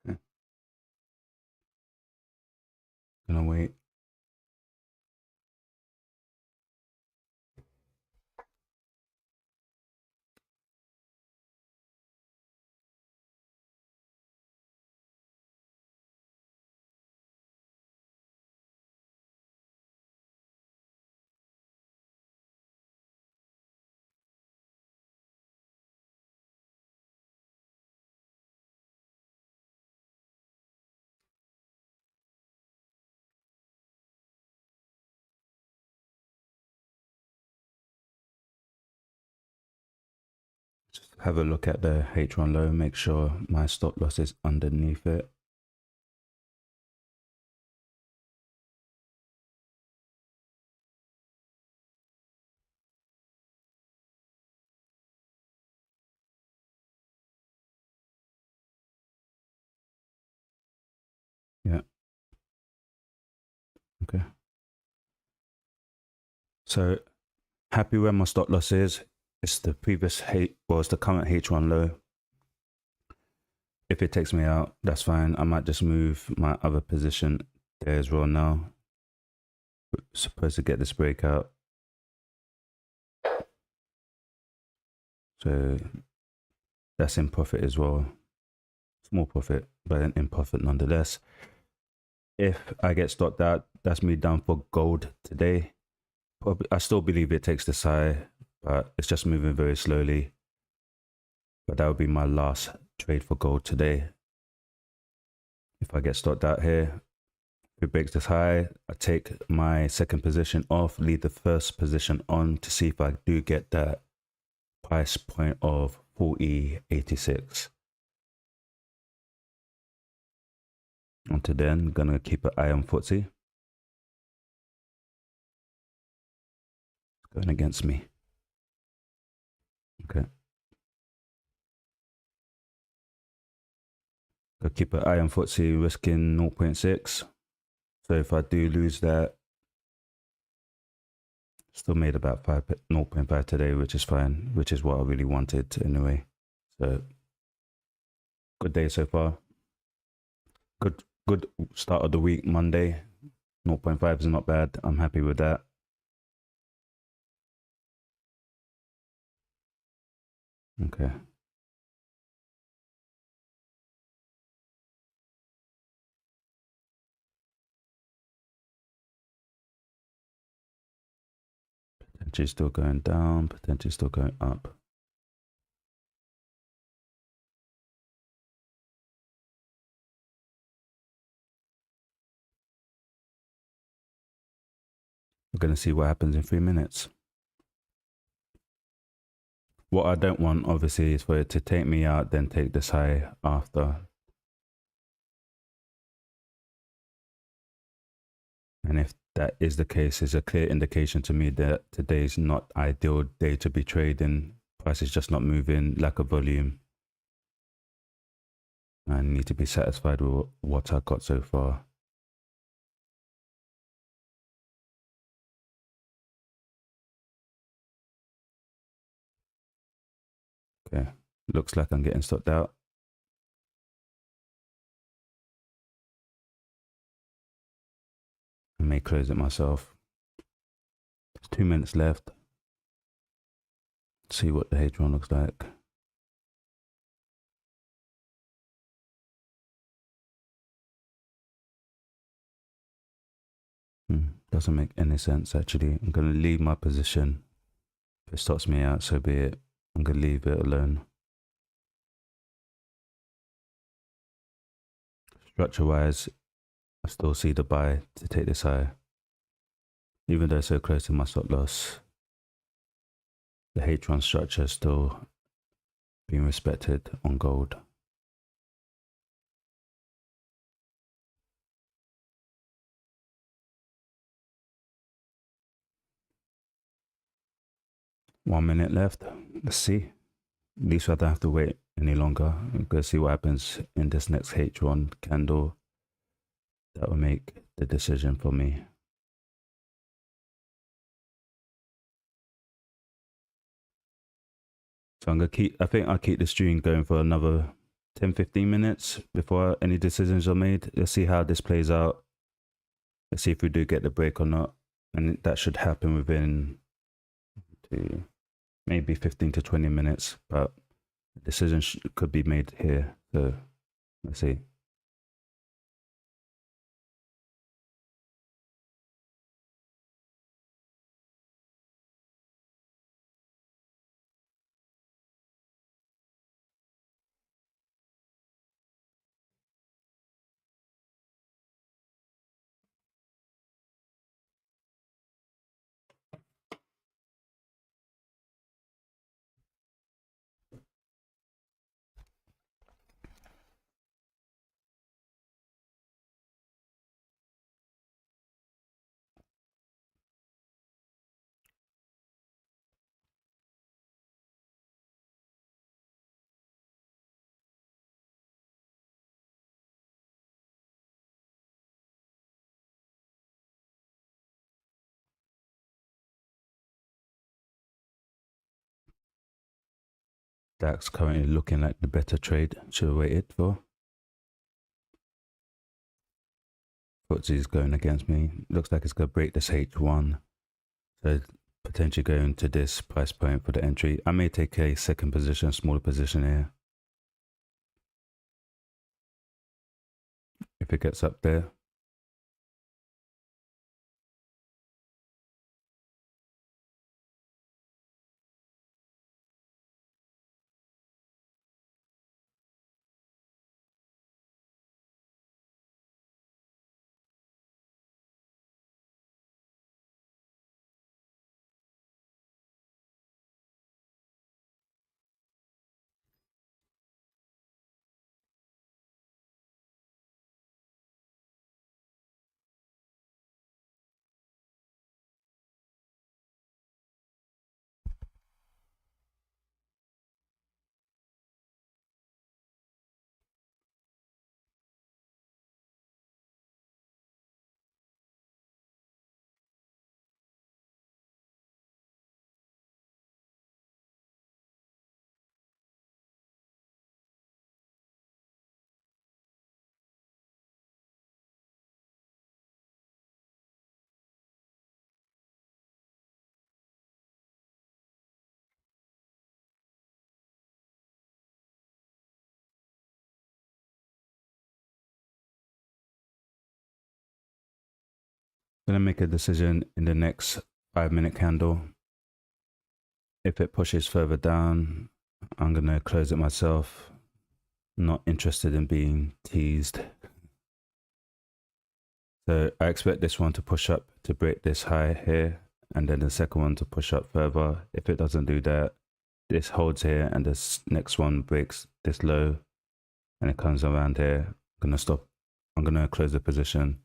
Okay. Gonna wait. Just have a look at the H1 low, make sure my stop loss is underneath it. Yeah. Okay. So happy where my stop loss is. It's the previous it's the current H1 low. If it takes me out, that's fine. I might just move my other position there as well now. We're supposed to get this breakout. So that's in profit as well. Small profit, but in profit nonetheless. If I get stopped out, that's me down for gold today. Probably, I still believe it takes this high, but it's just moving very slowly. But that would be my last trade for gold today. If I get stopped out here, if it breaks this high, I take my second position off, leave the first position on to see if I do get that price point of 40.86. Until then, I'm gonna keep an eye on FTSE. It's going against me. Okay. Go keep an eye on FTSE, risking 0.6. So if I do lose that, still made about 0.5 today, which is fine, which is what I really wanted anyway. So good day so far. Good start of the week, Monday. 0.5 is not bad. I'm happy with that. Okay. Potentially still going down, potentially still going up. We're going to see what happens in 3 minutes. What I don't want, obviously, is for it to take me out, then take this high after. And if that is the case, it's a clear indication to me that today's not ideal day to be trading. Price is just not moving, lack of volume. I need to be satisfied with what I got so far. Okay, looks like I'm getting stopped out. I may close it myself. There's 2 minutes left. See what the H1 looks like. Doesn't make any sense actually. I'm going to leave my position. If it stops me out, so be it. I'm going to leave it alone. Structure wise, I still see the buy to take this high. Even though it's so close to my stop loss, the H1 structure is still being respected on gold. One minute left. Let's see. At least I don't have to wait any longer. I'm going to see what happens in this next H1 candle. That will make the decision for me. So I'm going to keep, I think I'll keep the stream going for another 10-15 minutes before any decisions are made. Let's see how this plays out. Let's see if we do get the break or not. And that should happen within maybe 15 to 20 minutes, but the decision could be made here. So let's see. DAX currently looking like the better trade. Should have waited for. FTSE is going against me. Looks like it's going to break this H1. So potentially going to this price point for the entry. I may take a second position, smaller position here. If it gets up there. Gonna make a decision in the next 5-minute candle. If it pushes further down, I'm gonna close it myself. Not interested in being teased. So I expect this one to push up to break this high here, and then the second one to push up further. If it doesn't do that, this holds here and this next one breaks this low and it comes around here. I'm gonna stop. I'm gonna close the position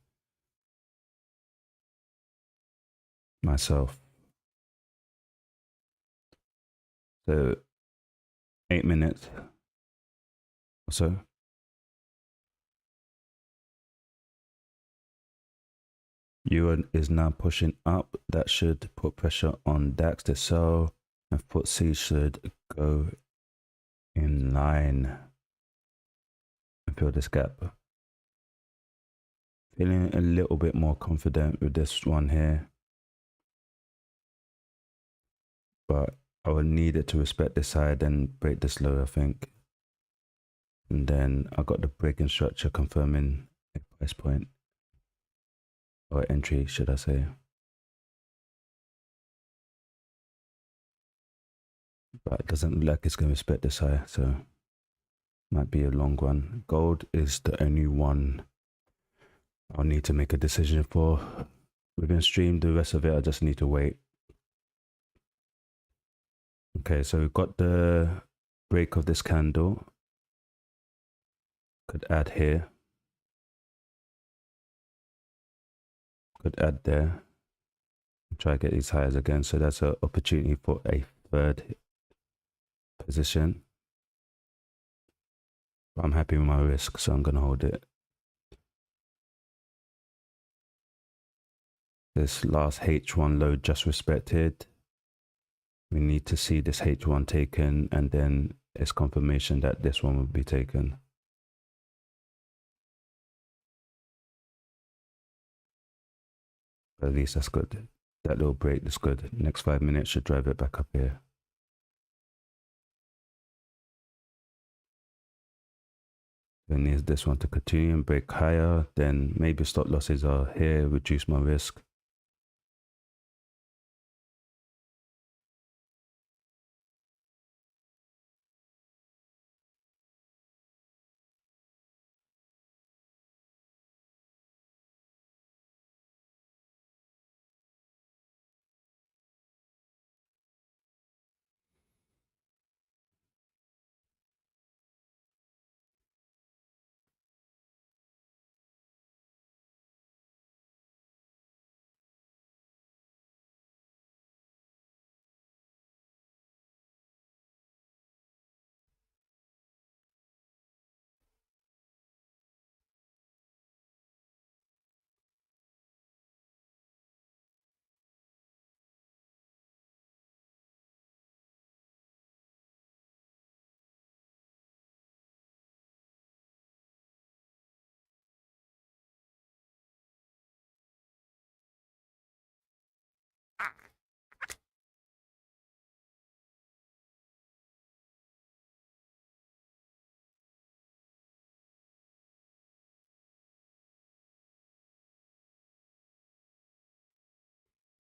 myself. So 8 minutes or so. Euro is now pushing up. That should put pressure on DAX to sell, and FTSE should go in line and fill this gap. Feeling a little bit more confident with this one here, but I would need it to respect this side and break this low, I think. And then I got the breaking structure confirming a price point, or entry, should I say. But it doesn't look like it's going to respect this high, so might be a long one. Gold is the only one I'll need to make a decision for. Within stream, the rest of it I just need to wait. Okay, so we've got the break of this candle. Could add here. Could add there. Try to get these highs again. So that's an opportunity for a third position. But I'm happy with my risk, so I'm going to hold it. This last H1 low just respected. We need to see this H1 taken, and then it's confirmation that this one will be taken. But at least that's good. That little break is good. Next 5 minutes should drive it back up here. Then needs this one to continue and break higher. Then maybe stop losses are here, reduce my risk.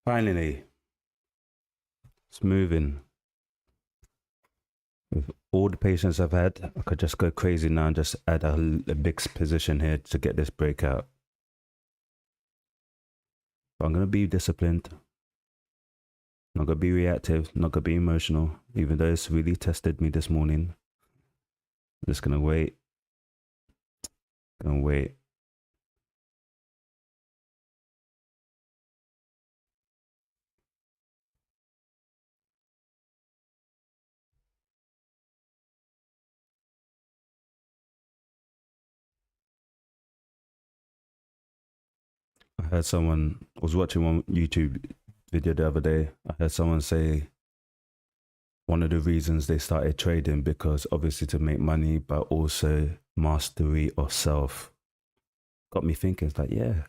Finally, it's moving. With all the patience I've had, I could just go crazy now and just add a big position here to get this breakout. But I'm going to be disciplined. Not going to be reactive, not going to be emotional, even though it's really tested me this morning. I'm just going to wait. Going to wait. I heard someone, I was watching one YouTube video the other day. I heard someone say one of the reasons they started trading because obviously to make money, but also mastery of self. Got me thinking, it's like, yeah.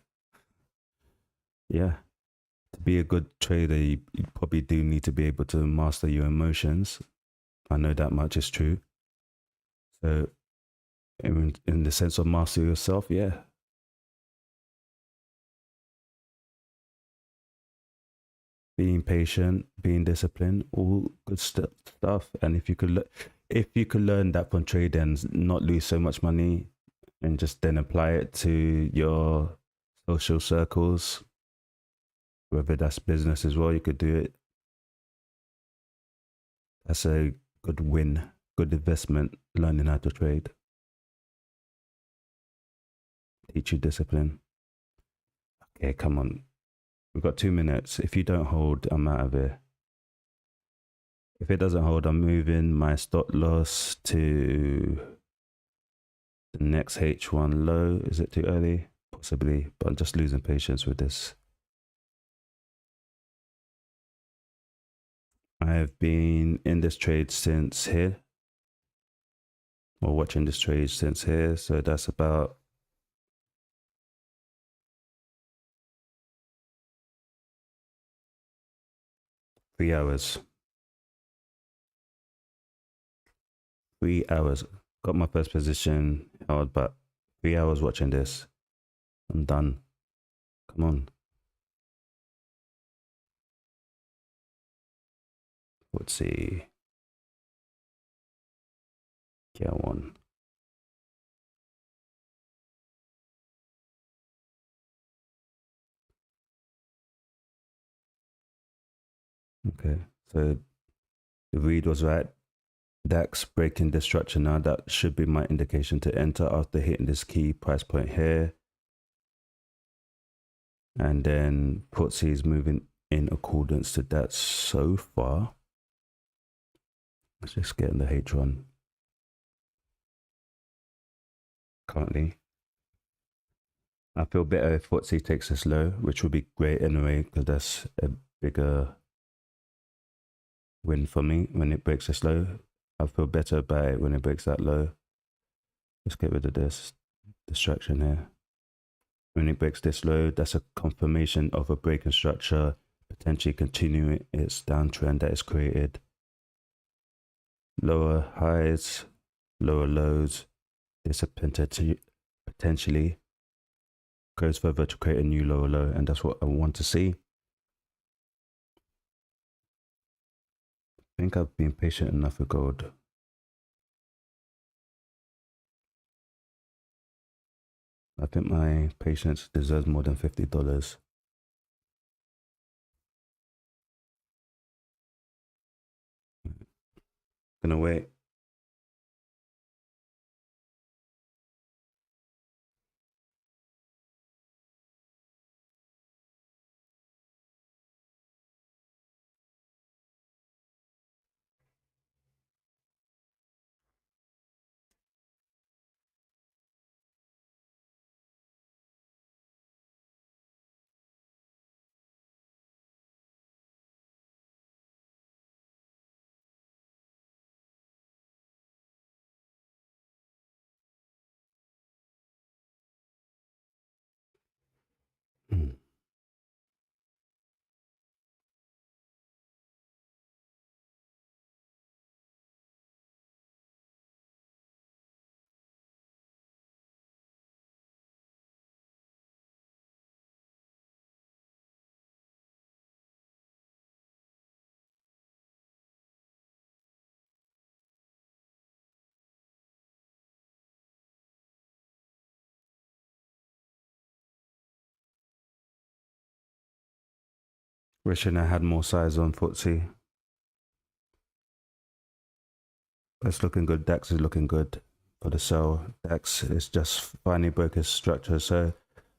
To be a good trader, you probably do need to be able to master your emotions. I know that much is true. So in the sense of master yourself, yeah. Being patient, being disciplined, all good stuff. And if you could learn that from trading and not lose so much money, and just then apply it to your social circles, whether that's business as well, you could do it. That's a good win, good investment, learning how to trade. Teach you discipline. Okay, come on. We've got 2 minutes. If you don't hold, I'm out of here. If it doesn't hold, I'm moving my stop loss to the next H1 low. Is it too early? Possibly, but I'm just losing patience with this. I have been in this trade since here. or watching this trade since here. So that's about three hours. 3 hours. Got my first position held, but 3 hours watching this. I'm done. Come on. Let's see. Get one. Okay, so the read was right. DAX breaking the structure now. That should be my indication to enter after hitting this key price point here. And then FTSE is moving in accordance to that so far. Let's just get in the H1. Currently, I feel better if FTSE takes this low, which would be great anyway, because that's a bigger win for me when it breaks this low. I feel better about it when it breaks that low. Let's get rid of this distraction here. When it breaks this low, that's a confirmation of a breaking structure, potentially continuing its downtrend that is created. Lower highs, lower lows. This potentially goes further to create a new lower low, and that's what I want to see. I think I've been patient enough with gold. I think my patience deserves more than $50. Gonna wait. Wishing I had more size on FTSE. It's looking good. DAX is looking good for the sell. DAX is just finally broke its structure. So,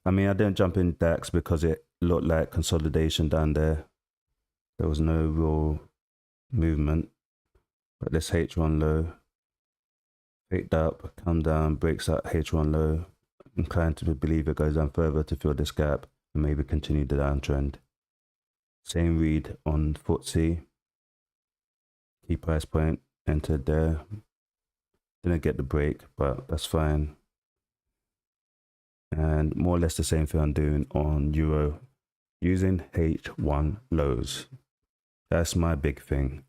I mean, I didn't jump in DAX because it looked like consolidation down there. There was no real movement. But this H1 low, picked up, come down, breaks that H1 low. I'm inclined to believe it goes down further to fill this gap and maybe continue the downtrend. Same read on FTSE. Key price point entered there. Didn't get the break, but that's fine. And more or less the same thing I'm doing on Euro, using H1 lows. That's my big thing.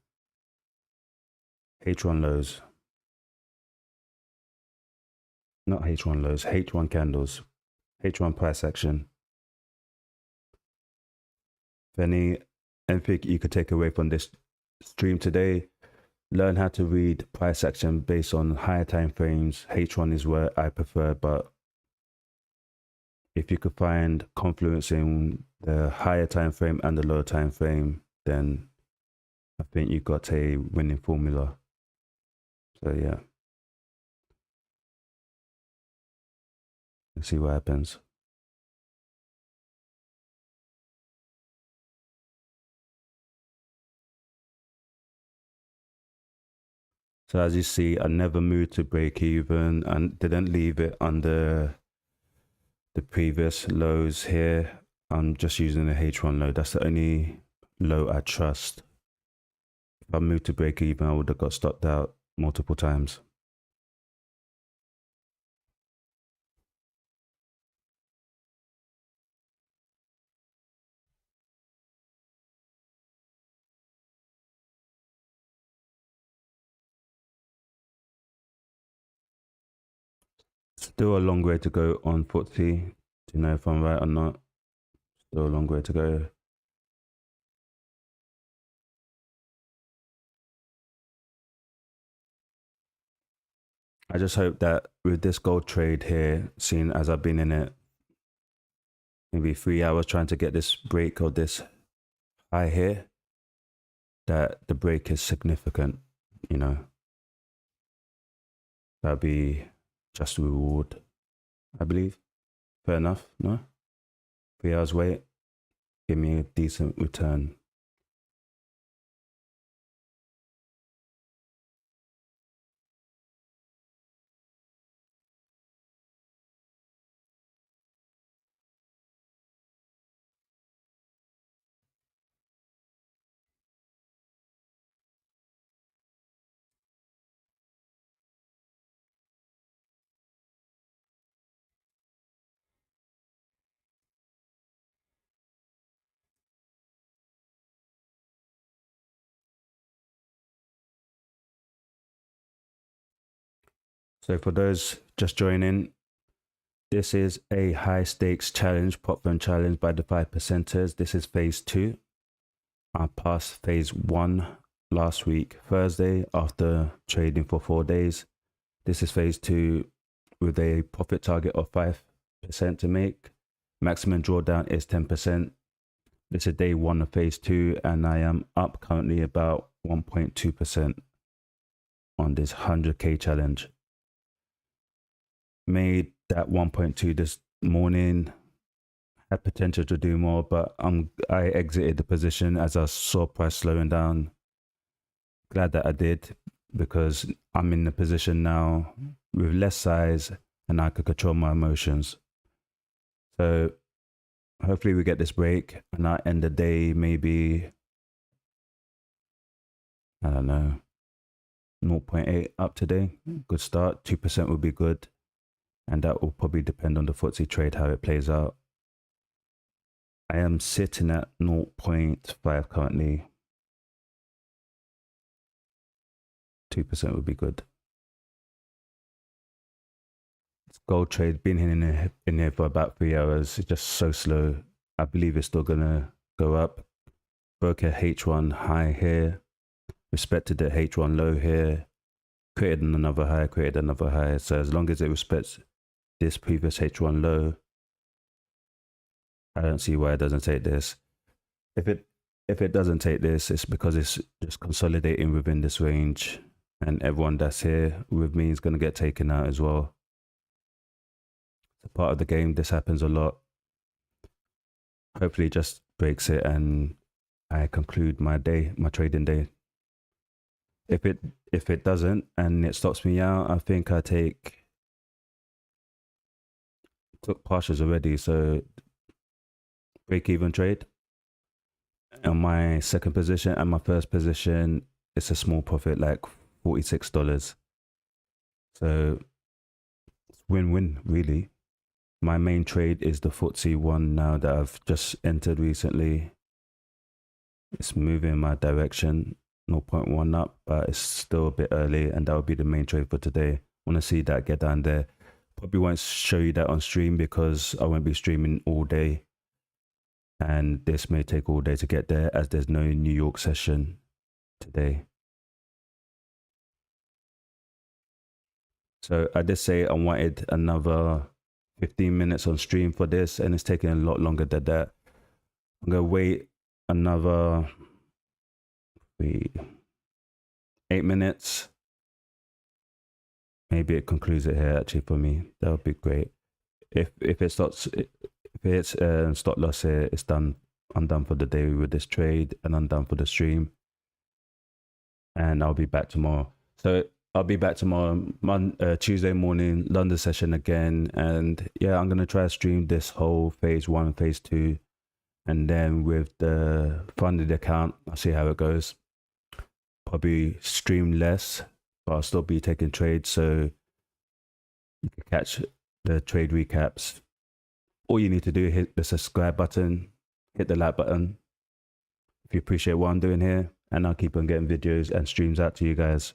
H1 lows. Not H1 lows, H1 candles. H1 price action. Anything you could take away from this stream today, learn how to read price action based on higher time frames. H1 is where I prefer, but if you could find confluence in the higher time frame and the lower time frame, then I think you got a winning formula. So yeah, let's see what happens. So as you see, I never moved to break even and didn't leave it under the previous lows here. I'm just using the H1 low. That's the only low I trust. If I moved to break even, I would have got stopped out multiple times. Still a long way to go on FTSE. Do you know if I'm right or not? Still a long way to go. I just hope that with this gold trade here, seeing as I've been in it maybe 3 hours trying to get this break or this high here, that the break is significant, you know. That'd be just reward, I believe. Fair enough, no? 3 hours wait, give me a decent return. So for those just joining, this is a high stakes challenge, prop firm challenge by the 5%ers. This is phase 2. I passed phase 1 last week, Thursday, after trading for 4 days. This is phase 2 with a profit target of 5% to make. Maximum drawdown is 10%. This is day 1 of phase 2, and I am up currently about 1.2% on this 100k challenge. Made that 1.2 this morning, had potential to do more, but I exited the position as I saw price slowing down. Glad that I did, because I'm in the position now with less size and I could control my emotions. So hopefully we get this break and I end the day maybe, I don't know, 0.8 up today. Good start. 2% would be good. And that will probably depend on the FTSE trade, how it plays out. I am sitting at 0.5 currently. 2% would be good. This gold trade been in here for about 3 hours. It's just so slow. I believe it's still gonna go up. Broke a H1 high here, respected the H1 low here, created another high, created another high. So as long as it respects this previous H1 low, I don't see why it doesn't take this. If it doesn't take this, it's because it's just consolidating within this range, and everyone that's here with me is going to get taken out as well. It's a part of the game. This happens a lot. Hopefully it just breaks it and I conclude my day, my trading day. If it doesn't and it stops me out, I think I took partials already, so break even trade. On my second position and my first position, it's a small profit, like $46. So it's win-win, really. My main trade is the FTSE one now that I've just entered recently. It's moving in my direction, 0.1 up, but it's still a bit early, and that will be the main trade for today. Want to see that get down there. Probably won't show you that on stream because I won't be streaming all day, and this may take all day to get there as there's no New York session today. So I did say I wanted another 15 minutes on stream for this, and it's taking a lot longer than that. I'm gonna wait another 8 minutes. Maybe it concludes it here actually for me. That would be great. If it's stop loss here, it's done. I'm done for the day with this trade, and I'm done for the stream. And I'll be back tomorrow. So I'll be back tomorrow, Tuesday morning, London session again. And yeah, I'm gonna try to stream this whole phase 1, phase 2, and then with the funded account, I'll see how it goes. Probably stream less, but I'll still be taking trades, so you can catch the trade recaps. All you need to do is hit the subscribe button, hit the like button if you appreciate what I'm doing here, and I'll keep on getting videos and streams out to you guys.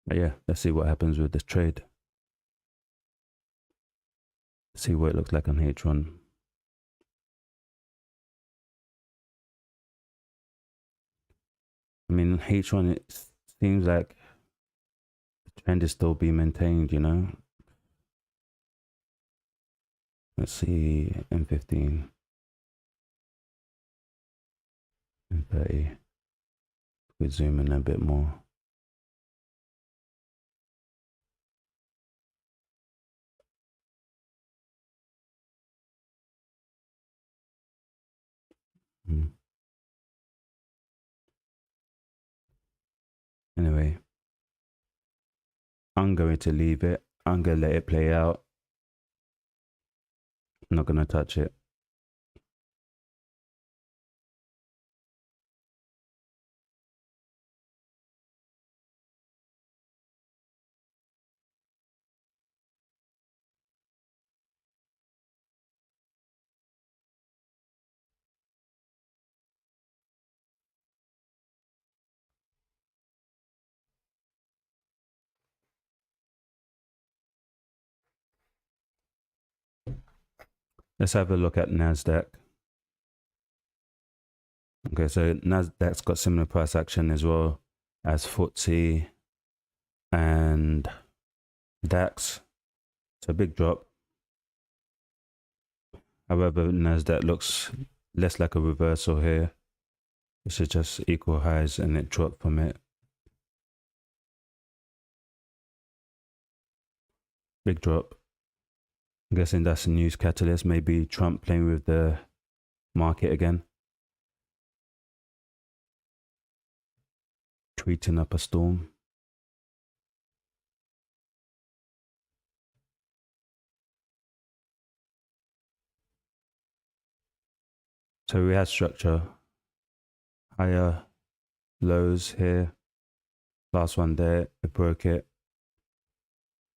But yeah, let's see what happens with this trade. See what it looks like on H1. I mean, H1, it seems like the trend is still being maintained, you know. Let's see, M15, M30. We zoom in a bit more. Anyway, I'm going to leave it. I'm going to let it play out. I'm not going to touch it. Let's have a look at NASDAQ. Okay, so NASDAQ's got similar price action as well as FTSE and DAX. It's a big drop. However, NASDAQ looks less like a reversal here. This is just equal highs and it dropped from it. Big drop. I'm guessing that's a news catalyst. Maybe Trump playing with the market again. Tweeting up a storm. So we had structure. Higher lows here. Last one there, it broke it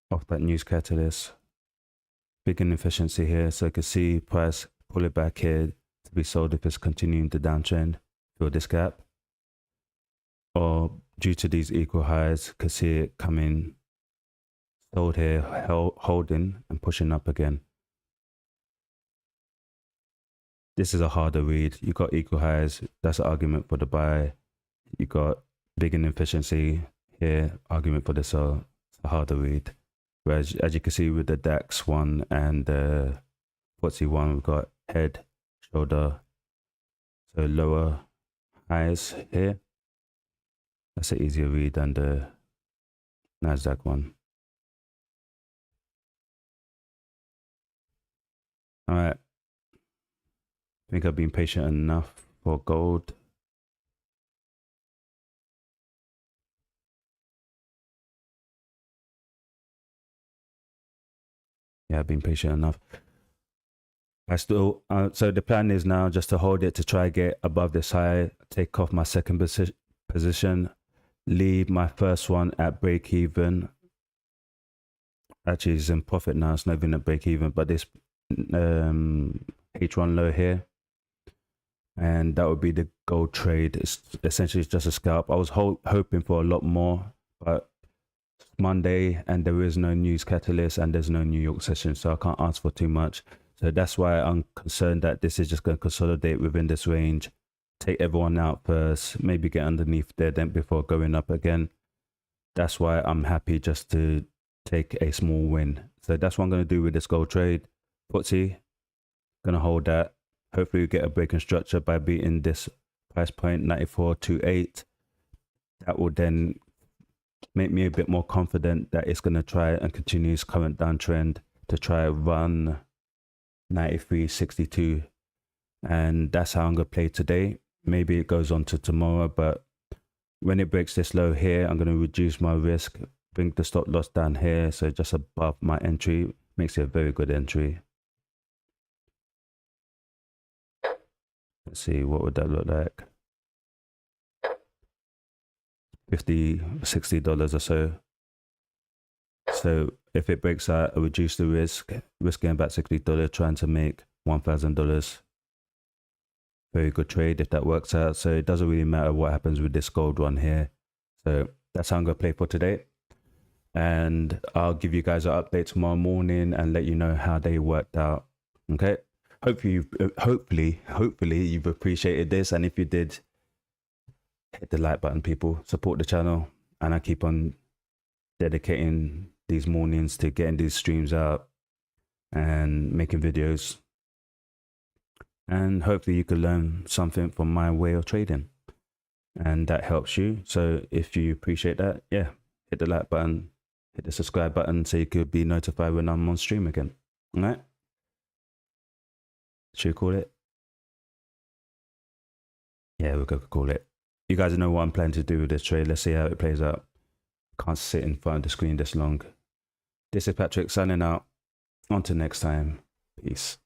off that news catalyst. Big inefficiency here, so you can see price pull it back here to be sold if it's continuing to downtrend, fill this gap. Or due to these equal highs, could see it coming sold here, holding and pushing up again. This is a harder read. You got equal highs, that's an argument for the buy. You got big inefficiency here, argument for the sell. It's a harder read. Whereas, as you can see with the DAX one and the FTSE one, we've got head, shoulder, so lower highs here. That's an easier read than the NASDAQ one. All right. I think I've been patient enough for gold. Yeah, I've been patient enough. I still, so the plan is now just to hold it to try get above this high, take off my second position, leave my first one at break even. Actually, it's in profit now. It's not even at break even, but this H1 low here, and that would be the gold trade. It's essentially just a scalp. I was hoping for a lot more, but it's Monday and there is no news catalyst and there's no New York session, so I can't ask for too much. So that's why I'm concerned that this is just going to consolidate within this range, take everyone out first, maybe get underneath there then before going up again. That's why I'm happy just to take a small win. So that's what I'm going to do with this gold trade. FTSE, going to hold that. Hopefully we get a break in structure by beating this price point 94.28. That will then make me a bit more confident that it's going to try and continue its current downtrend to try run 93.62, and that's how I'm going to play today. Maybe it goes on to tomorrow, but when it breaks this low here, I'm going to reduce my risk, bring the stop loss down here, so just above my entry. Makes it a very good entry. Let's see, what would that look like? $60 or so. So if it breaks out, I reduce the risk getting about $60, trying to make $1,000. Very good trade if that works out. So it doesn't really matter what happens with this gold one here. So that's how I'm going to play for today. and I'll give you guys an update tomorrow morning and let you know how they worked out. Okay. Hopefully you've appreciated this, and if you did, hit the like button, people. Support the channel, and I keep on dedicating these mornings to getting these streams out and making videos, and hopefully you can learn something from my way of trading, and that helps you. So if you appreciate that, yeah, hit the like button, hit the subscribe button, so you could be notified when I'm on stream again. All right, should we call it? Yeah, we'll go call it. You guys know what I'm planning to do with this trade. Let's see how it plays out. Can't sit in front of the screen this long. This is Patrick signing out. Until next time. Peace.